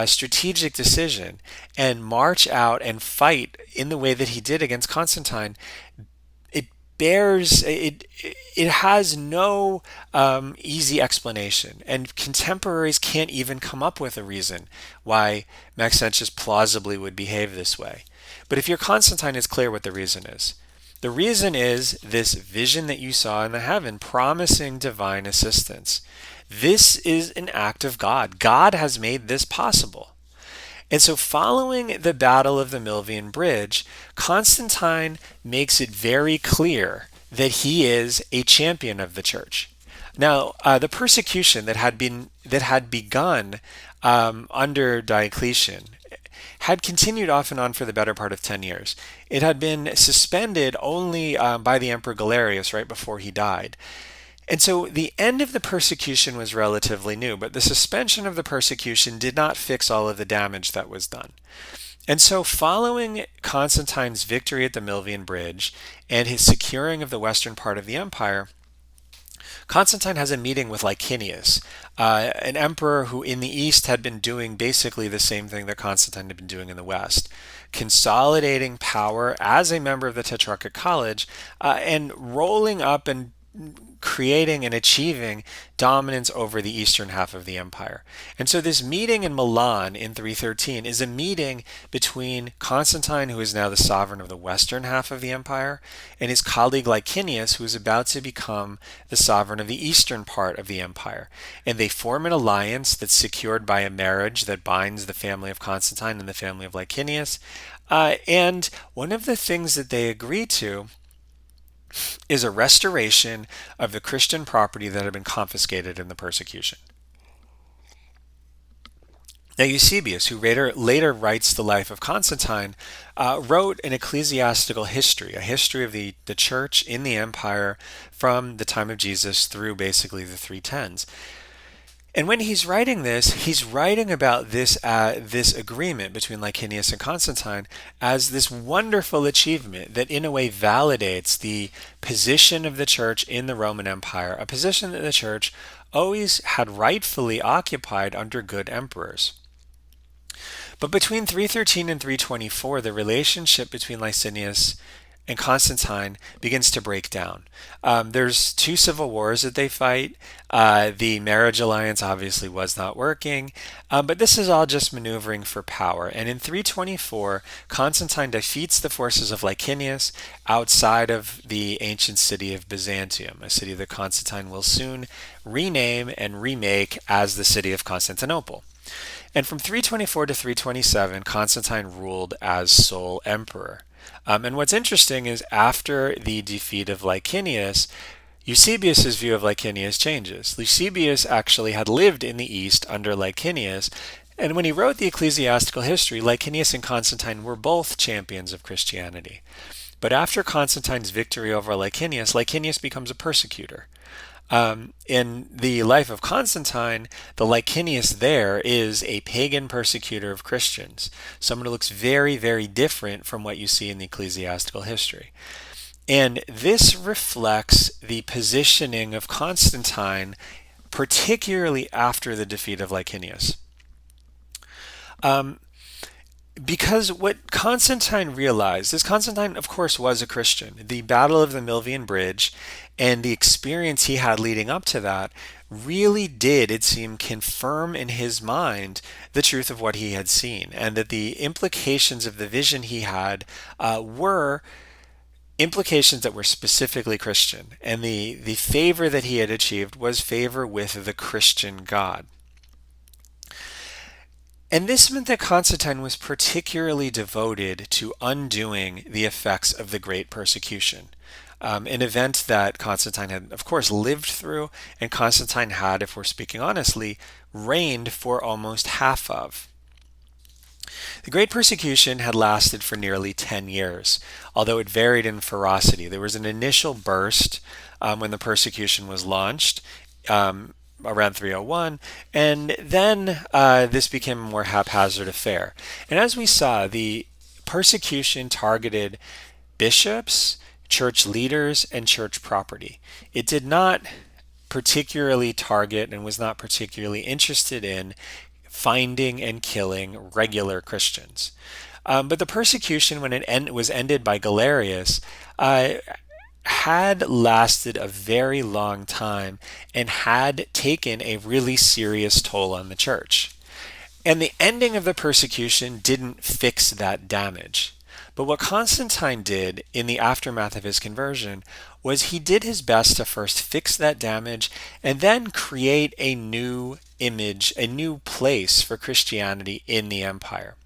strategic decision and march out and fight in the way that he did against Constantine, it it has no easy explanation, and contemporaries can't even come up with a reason why Maxentius plausibly would behave this way. But if you're Constantine, it's clear what the reason is. The reason is this vision that you saw in the heaven promising divine assistance. This is an act of God. God has made this possible. And so, following the Battle of the Milvian Bridge, Constantine makes it very clear that he is a champion of the church. Now, the persecution that had begun under Diocletian had continued off and on for the better part of 10 years. It had been suspended only by the Emperor Galerius right before he died. And so the end of the persecution was relatively new, but the suspension of the persecution did not fix all of the damage that was done. And so following Constantine's victory at the Milvian Bridge and his securing of the western part of the empire, Constantine has a meeting with Licinius, an emperor who in the east had been doing basically the same thing that Constantine had been doing in the west, consolidating power as a member of the Tetrarchic College and rolling up and creating and achieving dominance over the eastern half of the empire. And so this meeting in Milan in 313 is a meeting between Constantine, who is now the sovereign of the western half of the empire, and his colleague Licinius, who is about to become the sovereign of the eastern part of the empire. And they form an alliance that's secured by a marriage that binds the family of Constantine and the family of Licinius. And one of the things that they agree to is a restoration of the Christian property that had been confiscated in the persecution. Now, Eusebius, who later writes the life of Constantine, wrote an ecclesiastical history, a history of the church in the empire from the time of Jesus through basically the 310s. And when he's writing this, he's writing about this agreement between Licinius and Constantine as this wonderful achievement that in a way validates the position of the church in the Roman Empire, a position that the church always had rightfully occupied under good emperors. But between 313 and 324, the relationship between Licinius and Constantine begins to break down. There's two civil wars that they fight. The marriage alliance obviously was not working, but this is all just maneuvering for power. And in 324, Constantine defeats the forces of Licinius outside of the ancient city of Byzantium, a city that Constantine will soon rename and remake as the city of Constantinople. And from 324 to 327, Constantine ruled as sole emperor. And what's interesting is after the defeat of Licinius, Eusebius's view of Licinius changes. Eusebius actually had lived in the east under Licinius, and when he wrote the ecclesiastical history, Licinius and Constantine were both champions of Christianity. But after Constantine's victory over Licinius, Licinius becomes a persecutor. In the life of Constantine, the Licinius there is a pagan persecutor of Christians, someone who looks very, very different from what you see in the ecclesiastical history. And this reflects the positioning of Constantine, particularly after the defeat of Licinius. Because what Constantine realized is Constantine, of course, was a Christian. The Battle of the Milvian Bridge and the experience he had leading up to that really did, it seemed, confirm in his mind the truth of what he had seen, and that the implications of the vision he had were implications that were specifically Christian. And the favor that he had achieved was favor with the Christian God. And this meant that Constantine was particularly devoted to undoing the effects of the Great Persecution, an event that Constantine had, of course, lived through, and Constantine had, if we're speaking honestly, reigned for almost half of. The Great Persecution had lasted for nearly 10 years, although it varied in ferocity. There was an initial burst when the persecution was launched, around 301, and then this became a more haphazard affair. And as we saw, the persecution targeted bishops, church leaders, and church property. It did not particularly target and was not particularly interested in finding and killing regular Christians. But the persecution, when it was ended by Galerius, had lasted a very long time and had taken a really serious toll on the church. And the ending of the persecution didn't fix that damage. But what Constantine did in the aftermath of his conversion was he did his best to first fix that damage and then create a new image, a new place for Christianity in the empire.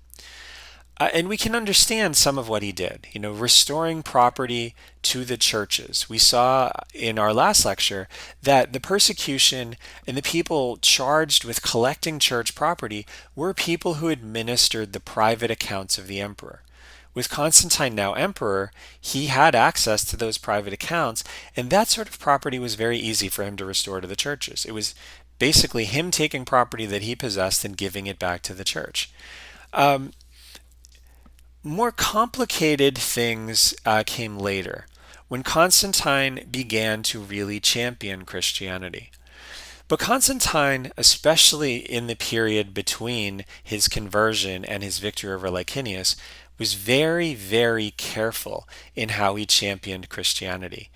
And we can understand some of what he did, restoring property to the churches. We saw in our last lecture that the persecution and the people charged with collecting church property were people who administered the private accounts of the emperor. With Constantine now emperor, he had access to those private accounts, and that sort of property was very easy for him to restore to the churches. It was basically him taking property that he possessed and giving it back to the church. More complicated things came later, when Constantine began to really champion Christianity. But Constantine, especially in the period between his conversion and his victory over Licinius, was very, very careful in how he championed Christianity.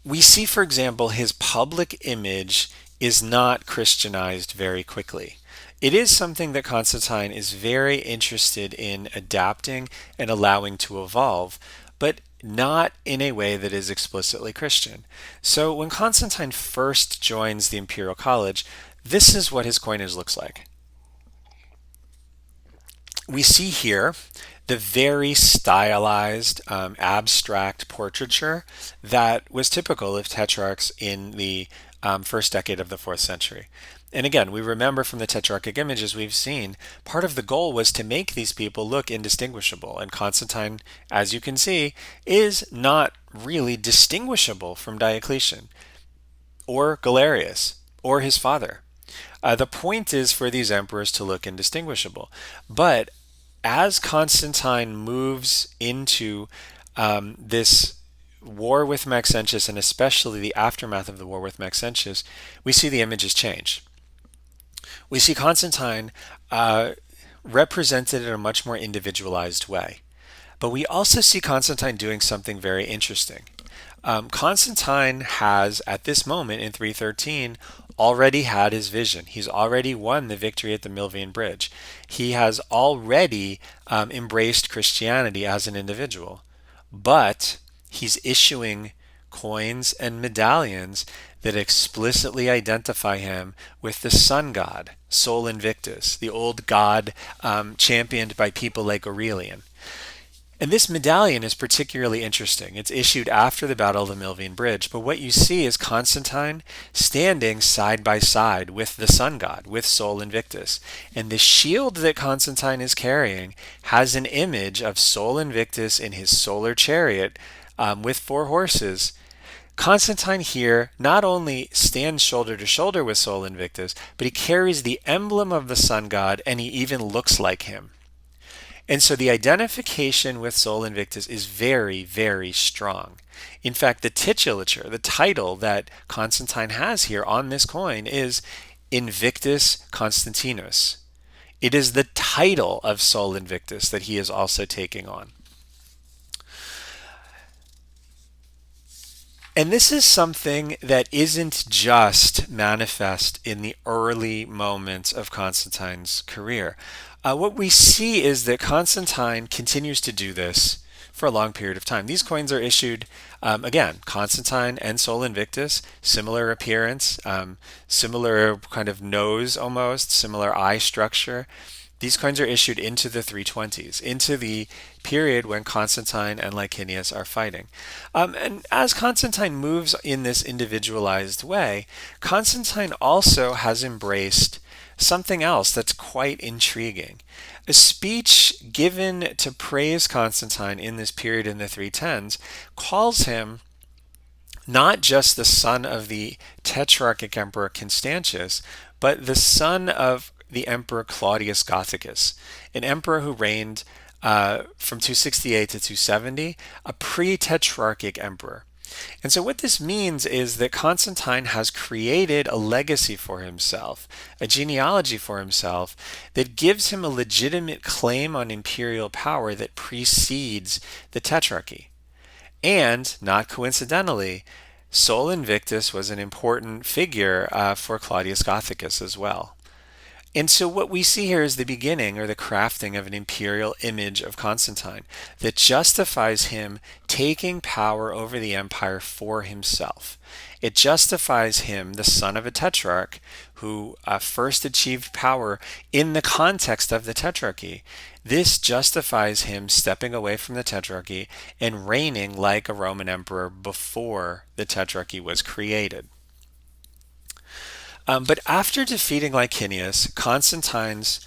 We see, for example, his public image is not Christianized very quickly. It is something that Constantine is very interested in adapting and allowing to evolve, but not in a way that is explicitly Christian. So when Constantine first joins the Imperial College, this is what his coinage looks like. We see here the very stylized, abstract portraiture that was typical of tetrarchs in the first decade of the 4th century. And again, we remember from the Tetrarchic images we've seen, part of the goal was to make these people look indistinguishable. And Constantine, as you can see, is not really distinguishable from Diocletian or Galerius or his father. The point is for these emperors to look indistinguishable. But as Constantine moves into this war with Maxentius, and especially the aftermath of the war with Maxentius, we see the images change. We see Constantine represented in a much more individualized way. But we also see Constantine doing something very interesting. Constantine has, at this moment in 313, already had his vision. He's already won the victory at the Milvian Bridge. He has already embraced Christianity as an individual. But he's issuing coins and medallions that explicitly identify him with the sun god, Sol Invictus, the old god championed by people like Aurelian. And this medallion is particularly interesting. It's issued after the Battle of the Milvian Bridge, but what you see is Constantine standing side by side with the sun god, with Sol Invictus. And the shield that Constantine is carrying has an image of Sol Invictus in his solar chariot with 4 horses. Constantine here not only stands shoulder to shoulder with Sol Invictus, but he carries the emblem of the sun god, and he even looks like him. And so the identification with Sol Invictus is very, very strong. In fact, the titulature, the title that Constantine has here on this coin is Invictus Constantinus. It is the title of Sol Invictus that he is also taking on. And this is something that isn't just manifest in the early moments of Constantine's career. What we see is that Constantine continues to do this for a long period of time. These coins are issued, again, Constantine and Sol Invictus, similar appearance, similar kind of nose almost, similar eye structure. These coins are issued into the 320s, into the period when Constantine and Licinius are fighting. And as Constantine moves in this individualized way, Constantine also has embraced something else that's quite intriguing. A speech given to praise Constantine in this period in the 310s calls him not just the son of the Tetrarchic Emperor Constantius, but the son of the Emperor Claudius Gothicus, an emperor who reigned from 268 to 270, a pre-Tetrarchic emperor. And so what this means is that Constantine has created a legacy for himself, a genealogy for himself, that gives him a legitimate claim on imperial power that precedes the Tetrarchy. And, not coincidentally, Sol Invictus was an important figure for Claudius Gothicus as well. And so what we see here is the beginning or the crafting of an imperial image of Constantine that justifies him taking power over the empire for himself. It justifies him, the son of a tetrarch, who first achieved power in the context of the tetrarchy. This justifies him stepping away from the tetrarchy and reigning like a Roman emperor before the tetrarchy was created. But after defeating Licinius, Constantine's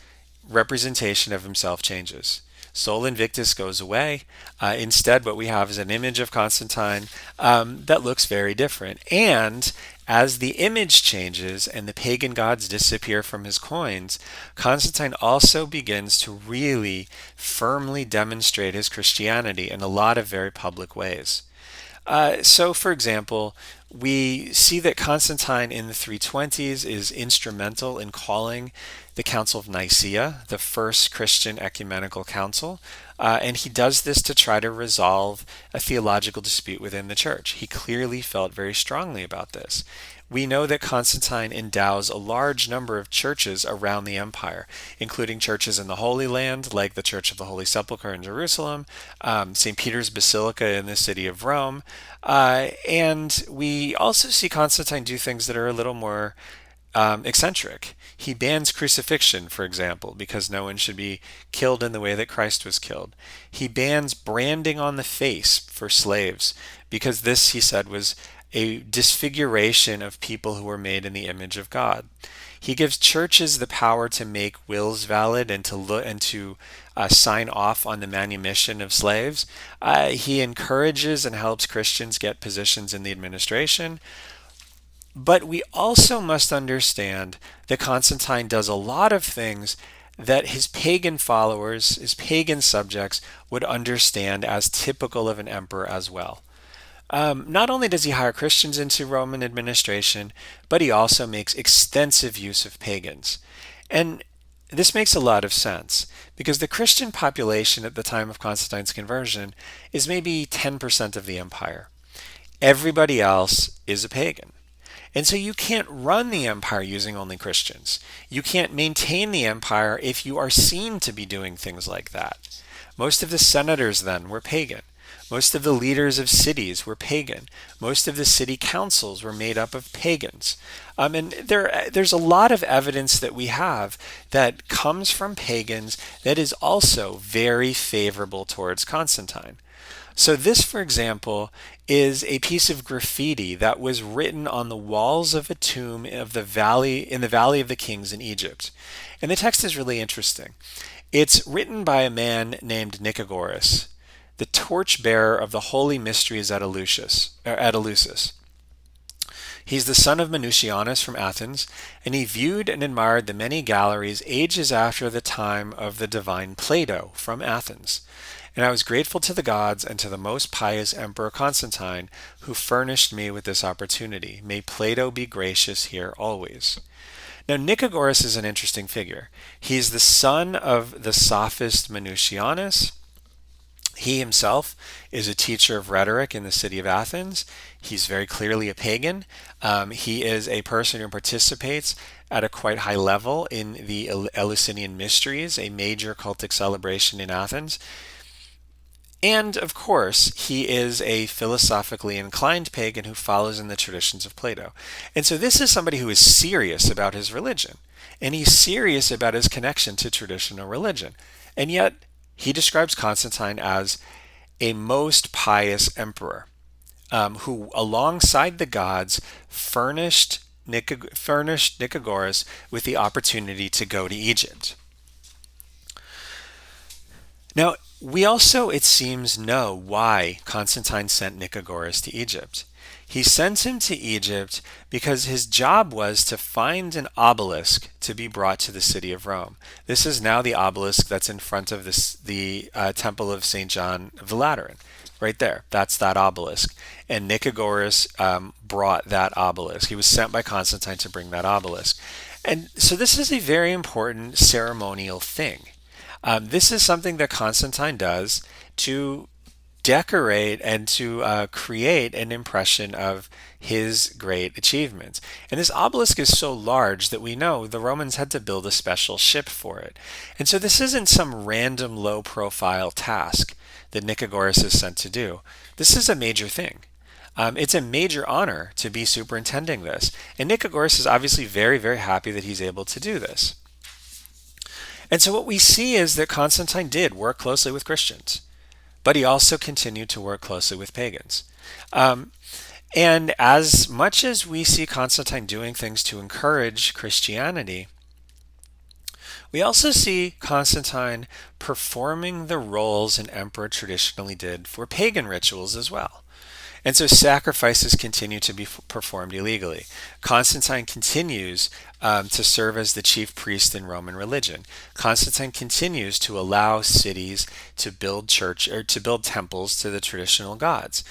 representation of himself changes. Sol Invictus goes away. Instead, what we have is an image of Constantine that looks very different. And as the image changes and the pagan gods disappear from his coins, Constantine also begins to really firmly demonstrate his Christianity in a lot of very public ways. So, for example, we see that Constantine in the 320s is instrumental in calling the Council of Nicaea, the first Christian ecumenical council, and he does this to try to resolve a theological dispute within the church. He clearly felt very strongly about this. We know that Constantine endows a large number of churches around the empire, including churches in the Holy Land, like the Church of the Holy Sepulchre in Jerusalem, St. Peter's Basilica in the city of Rome, and we also see Constantine do things that are a little more eccentric. He bans crucifixion, for example, because no one should be killed in the way that Christ was killed. He bans branding on the face for slaves, because this, he said, was a disfiguration of people who were made in the image of God. He gives churches the power to make wills valid and to sign off on the manumission of slaves. He encourages and helps Christians get positions in the administration. But we also must understand that Constantine does a lot of things that his pagan followers, his pagan subjects, would understand as typical of an emperor as well. Not only does he hire Christians into Roman administration, but he also makes extensive use of pagans. And this makes a lot of sense because the Christian population at the time of Constantine's conversion is maybe 10% of the empire. Everybody else is a pagan. And so you can't run the empire using only Christians. You can't maintain the empire if you are seen to be doing things like that. Most of the senators then were pagan. Most of the leaders of cities were pagan. Most of the city councils were made up of pagans. And there's a lot of evidence that we have that comes from pagans that is also very favorable towards Constantine. So this, for example, is a piece of graffiti that was written on the walls of a tomb of the valley in the Valley of the Kings in Egypt. And the text is really interesting. It's written by a man named Nikki Goris, the torchbearer of the holy mysteries at Eleusis. He's the son of Minucianus from Athens, and he viewed and admired the many galleries ages after the time of the divine Plato from Athens. And I was grateful to the gods and to the most pious Emperor Constantine, who furnished me with this opportunity. May Plato be gracious here always. Now, Nikki Goris is an interesting figure. He's the son of the sophist Minucianus. He himself is a teacher of rhetoric in the city of Athens. He's very clearly a pagan. He is a person who participates at a quite high level in the Eleusinian Mysteries, a major cultic celebration in Athens. And, of course, he is a philosophically inclined pagan who follows in the traditions of Plato. And so this is somebody who is serious about his religion, and he's serious about his connection to traditional religion. And yet, he describes Constantine as a most pious emperor who, alongside the gods, furnished Nicagoras with the opportunity to go to Egypt. Now, we also, it seems, know why Constantine sent Nicagoras to Egypt. He sent him to Egypt because his job was to find an obelisk to be brought to the city of Rome. This is now the obelisk that's in front of the Temple of St. John of the Lateran. Right there, that's that obelisk. And Nicagoras brought that obelisk. He was sent by Constantine to bring that obelisk. And so this is a very important ceremonial thing. This is something that Constantine does to decorate and to create an impression of his great achievements. And this obelisk is so large that we know the Romans had to build a special ship for it. And so this isn't some random low profile task that Nikki Goris is sent to do. This is a major thing. It's a major honor to be superintending this. And Nikki Goris is obviously very, very happy that he's able to do this. And so what we see is that Constantine did work closely with Christians, but he also continued to work closely with pagans. And as much as we see Constantine doing things to encourage Christianity, we also see Constantine performing the roles an emperor traditionally did for pagan rituals as well. And so sacrifices continue to be performed illegally. Constantine continues to serve as the chief priest in Roman religion. Constantine continues to allow cities to build temples to the traditional gods.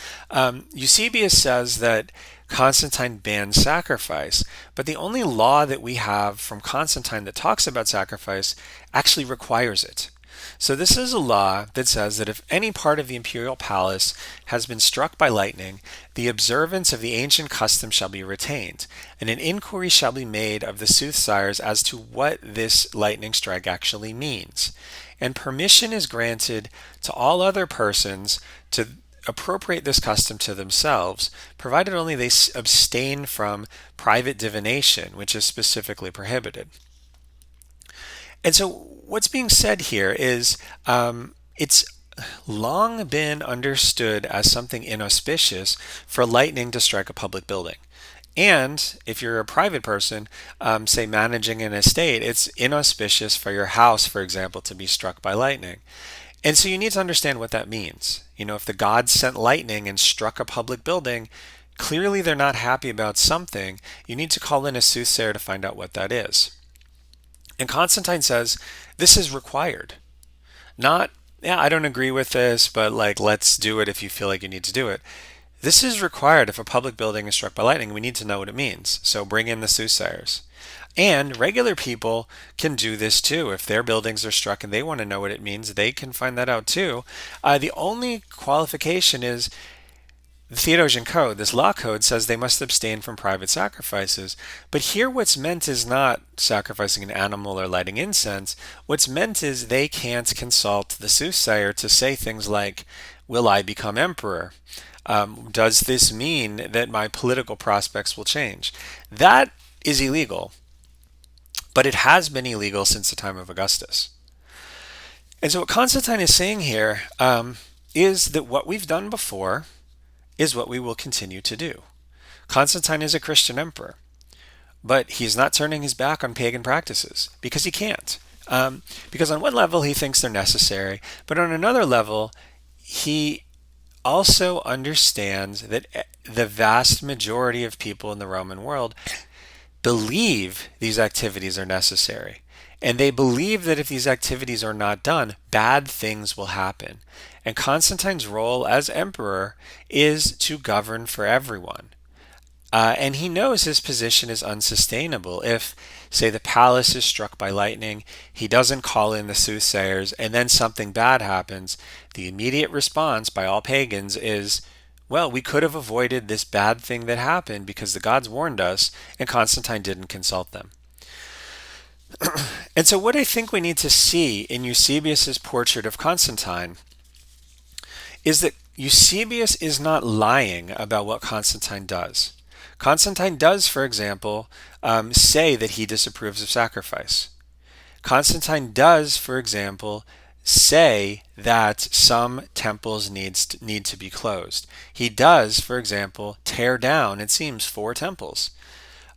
Eusebius says that Constantine banned sacrifice, but the only law that we have from Constantine that talks about sacrifice actually requires it. So this is a law that says that if any part of the imperial palace has been struck by lightning, the observance of the ancient custom shall be retained, and an inquiry shall be made of the soothsayers as to what this lightning strike actually means. And permission is granted to all other persons to appropriate this custom to themselves, provided only they abstain from private divination, which is specifically prohibited. And so what's being said here is it's long been understood as something inauspicious for lightning to strike a public building. And if you're a private person, say managing an estate, it's inauspicious for your house, for example, to be struck by lightning. And so you need to understand what that means. If the gods sent lightning and struck a public building, clearly they're not happy about something. You need to call in a soothsayer to find out what that is. And Constantine says this is required. Not, I don't agree with this, but let's do it if you feel like you need to do it. This is required if a public building is struck by lightning. We need to know what it means. So bring in the soothsayers. And regular people can do this too. If their buildings are struck and they want to know what it means, they can find that out too. The only qualification is the Theodosian Code, this law code, says they must abstain from private sacrifices. But here what's meant is not sacrificing an animal or lighting incense. What's meant is they can't consult the soothsayer to say things like, will I become emperor? Does this mean that my political prospects will change? That is illegal, but it has been illegal since the time of Augustus. And so what Constantine is saying here is that what we've done before is what we will continue to do. Constantine is a Christian emperor, but he's not turning his back on pagan practices because he can't. Because on one level he thinks they're necessary, but on another level he also understands that the vast majority of people in the Roman world believe these activities are necessary. And they believe that if these activities are not done, bad things will happen. And Constantine's role as emperor is to govern for everyone. And he knows his position is unsustainable. If, say, the palace is struck by lightning, he doesn't call in the soothsayers, and then something bad happens, the immediate response by all pagans is, well, we could have avoided this bad thing that happened because the gods warned us, and Constantine didn't consult them. And so what I think we need to see in Eusebius's portrait of Constantine is that Eusebius is not lying about what Constantine does. Constantine does, for example, say that he disapproves of sacrifice. Constantine does, for example, say that some temples need to be closed. He does, for example, tear down, it seems, 4 temples.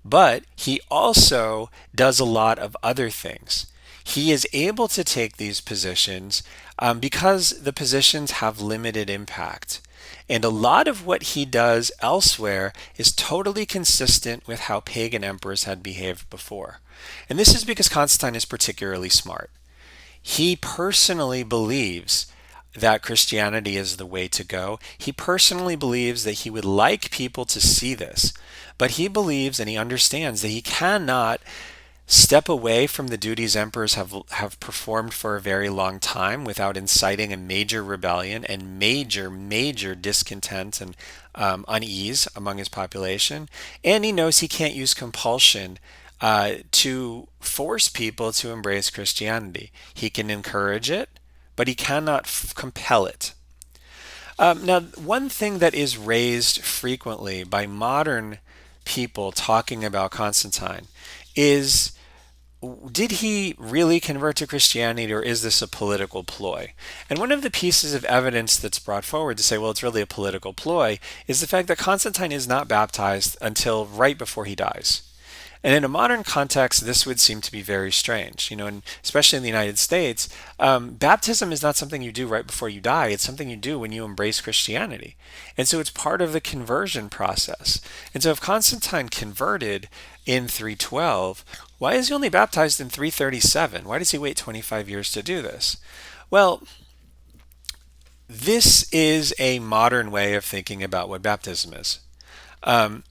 But he also does a lot of other things. He is able to take these positions because the positions have limited impact. And a lot of what he does elsewhere is totally consistent with how pagan emperors had behaved before. And this is because Constantine is particularly smart. He personally believes that Christianity is the way to go. He personally believes that he would like people to see this. But he believes and he understands that he cannot step away from the duties emperors have performed for a very long time without inciting a major rebellion and major discontent and unease among his population. And he knows he can't use compulsion to force people to embrace Christianity. He can encourage it, but he cannot compel it. Now, one thing that is raised frequently by modern people talking about Constantine is, did he really convert to Christianity, or is this a political ploy? And one of the pieces of evidence that's brought forward to say, well, it's really a political ploy, is the fact that Constantine is not baptized until right before he dies. And in a modern context, this would seem to be very strange, and especially in the United States, baptism is not something you do right before you die. It's something you do when you embrace Christianity. And so it's part of the conversion process. And so if Constantine converted in 312, why is he only baptized in 337? Why does he wait 25 years to do this? Well, this is a modern way of thinking about what baptism is. Um,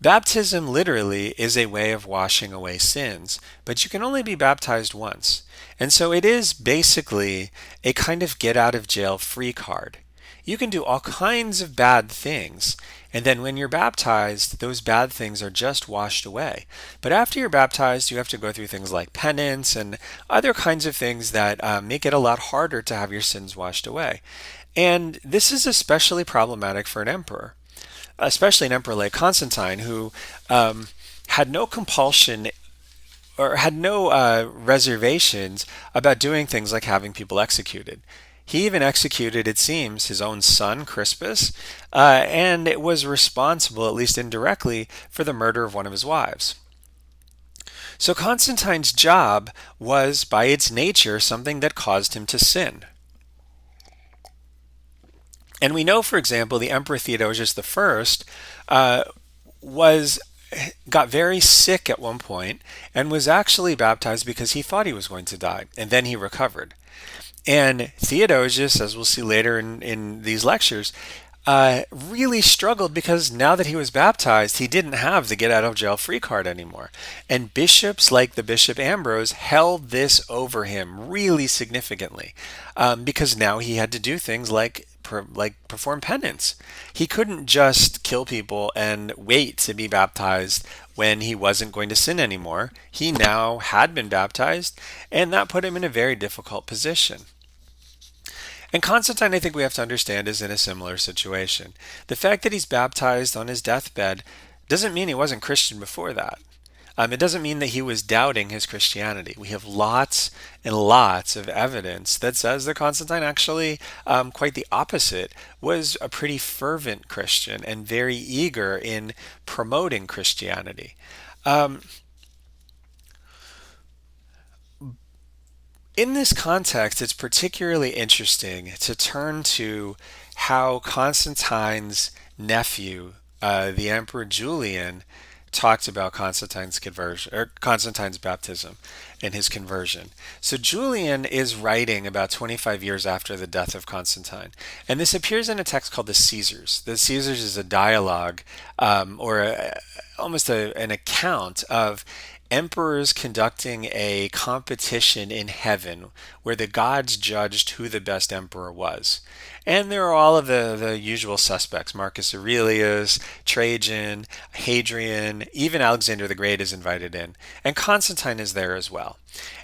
Baptism literally is a way of washing away sins, but you can only be baptized once. And so it is basically a kind of get out of jail free card. You can do all kinds of bad things, and then when you're baptized, those bad things are just washed away. But after you're baptized, you have to go through things like penance and other kinds of things that make it a lot harder to have your sins washed away. And this is especially problematic for an emperor, especially an emperor like Constantine, who had no compulsion or had no reservations about doing things like having people executed. He even executed, it seems, his own son, Crispus, and it was responsible, at least indirectly, for the murder of one of his wives. So Constantine's job was, by its nature, something that caused him to sin. And we know, for example, the Emperor Theodosius I was got very sick at one point and was actually baptized because he thought he was going to die, and then he recovered. And Theodosius, as we'll see later in these lectures, really struggled because now that he was baptized, he didn't have the get out of jail free card anymore. And bishops like the Bishop Ambrose held this over him really significantly, because now he had to do things like perform penance. He couldn't just kill people and wait to be baptized when he wasn't going to sin anymore. He now had been baptized, and that put him in a very difficult position. And Constantine, I think we have to understand, is in a similar situation. The fact that he's baptized on his deathbed doesn't mean he wasn't Christian before that. It doesn't mean that he was doubting his Christianity. We have lots and lots of evidence that says that Constantine actually, quite the opposite, was a pretty fervent Christian and very eager in promoting Christianity. In this context, it's particularly interesting to turn to how Constantine's nephew, the Emperor Julian, talked about Constantine's conversion or Constantine's baptism and his conversion. So Julian is writing about 25 years after the death of Constantine, and this appears in a text called the Caesars. The Caesars is a dialogue, almost an account of emperors conducting a competition in heaven where the gods judged who the best emperor was. And there are all of the usual suspects: Marcus Aurelius, Trajan, Hadrian, even Alexander the Great is invited in. And Constantine is there as well.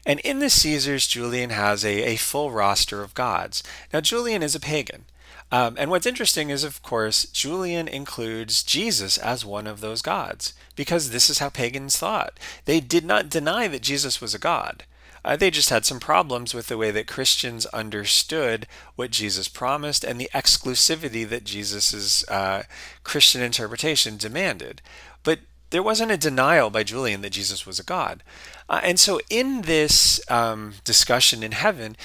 And in the Caesars, Julian has a full roster of gods. Now, Julian is a pagan. And what's interesting is, of course, Julian includes Jesus as one of those gods, because this is how pagans thought. They did not deny that Jesus was a god. They just had some problems with the way that Christians understood what Jesus promised and the exclusivity that Jesus's Christian interpretation demanded. But there wasn't a denial by Julian that Jesus was a god. And so in this discussion in heaven,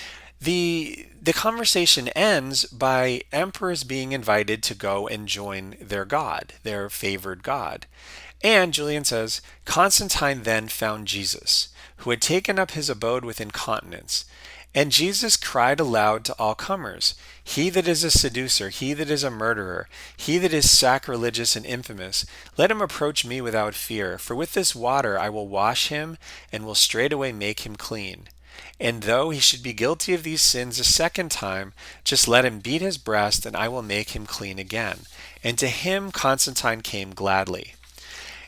the conversation ends by emperors being invited to go and join their god, their favored god. And Julian says, Constantine then found Jesus, who had taken up his abode within continents. And Jesus cried aloud to all comers, "He that is a seducer, he that is a murderer, he that is sacrilegious and infamous, let him approach me without fear. For with this water I will wash him, and will straightway make him clean. And though he should be guilty of these sins a second time, just let him beat his breast, and I will make him clean again." And to him Constantine came gladly.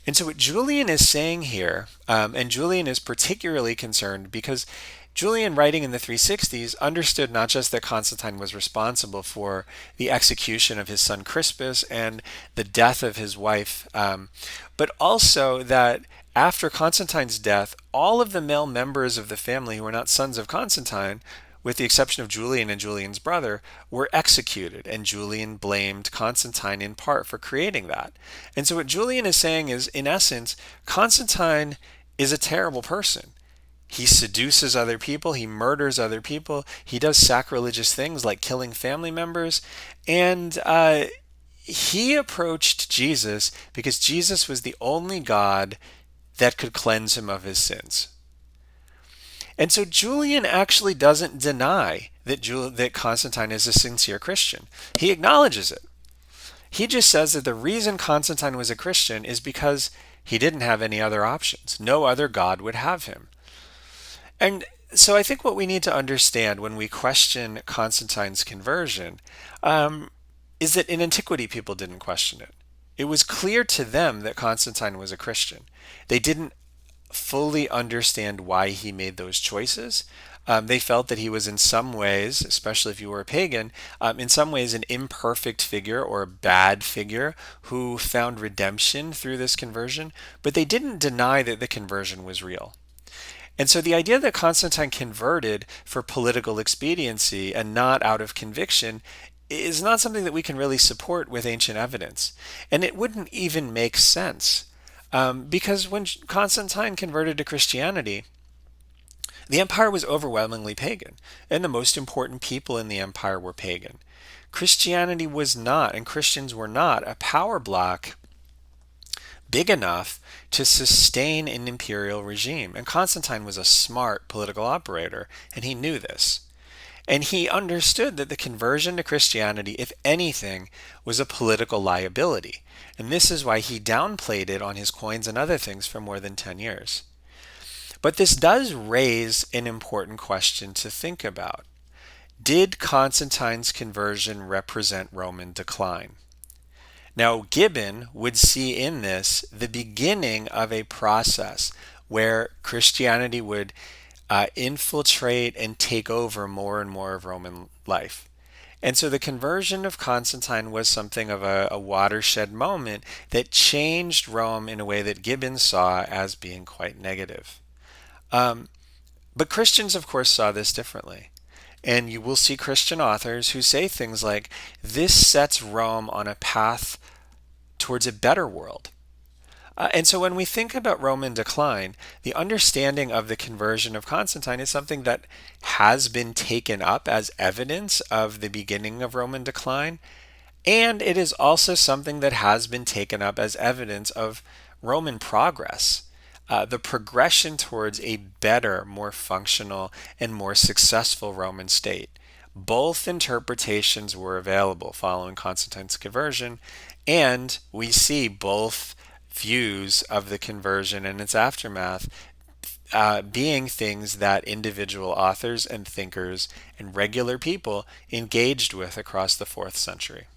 And so, what Julian is saying here, and Julian is particularly concerned because Julian, writing in the 360s, understood not just that Constantine was responsible for the execution of his son Crispus and the death of his wife, but also that after Constantine's death, all of the male members of the family who were not sons of Constantine, with the exception of Julian and Julian's brother, were executed, and Julian blamed Constantine in part for creating that. And so what Julian is saying is, in essence, Constantine is a terrible person. He seduces other people, he murders other people, he does sacrilegious things like killing family members, and he approached Jesus because Jesus was the only God that could cleanse him of his sins. And so Julian actually doesn't deny that Constantine is a sincere Christian. He acknowledges it. He just says that the reason Constantine was a Christian is because he didn't have any other options. No other God would have him. And so I think what we need to understand when we question Constantine's conversion is that in antiquity people didn't question it. It was clear to them that Constantine was a Christian. They didn't fully understand why he made those choices. They felt that he was in some ways, especially if you were a pagan, in some ways an imperfect figure or a bad figure who found redemption through this conversion, but they didn't deny that the conversion was real. And so the idea that Constantine converted for political expediency and not out of conviction is not something that we can really support with ancient evidence. And it wouldn't even make sense. Because when Constantine converted to Christianity, the empire was overwhelmingly pagan, and the most important people in the empire were pagan. Christianity was not, and Christians were not, a power block big enough to sustain an imperial regime. And Constantine was a smart political operator, and he knew this. And he understood that the conversion to Christianity, if anything, was a political liability. And this is why he downplayed it on his coins and other things for more than 10 years. But this does raise an important question to think about. Did Constantine's conversion represent Roman decline? Now, Gibbon would see in this the beginning of a process where Christianity would infiltrate and take over more and more of Roman life. And so the conversion of Constantine was something of a watershed moment that changed Rome in a way that Gibbon saw as being quite negative. But Christians, of course, saw this differently. And you will see Christian authors who say things like, this sets Rome on a path towards a better world. And so when we think about Roman decline, the understanding of the conversion of Constantine is something that has been taken up as evidence of the beginning of Roman decline. And it is also something that has been taken up as evidence of Roman progress. The progression towards a better, more functional, and more successful Roman state. Both interpretations were available following Constantine's conversion, and we see both views of the conversion and its aftermath being things that individual authors and thinkers and regular people engaged with across the 4th century.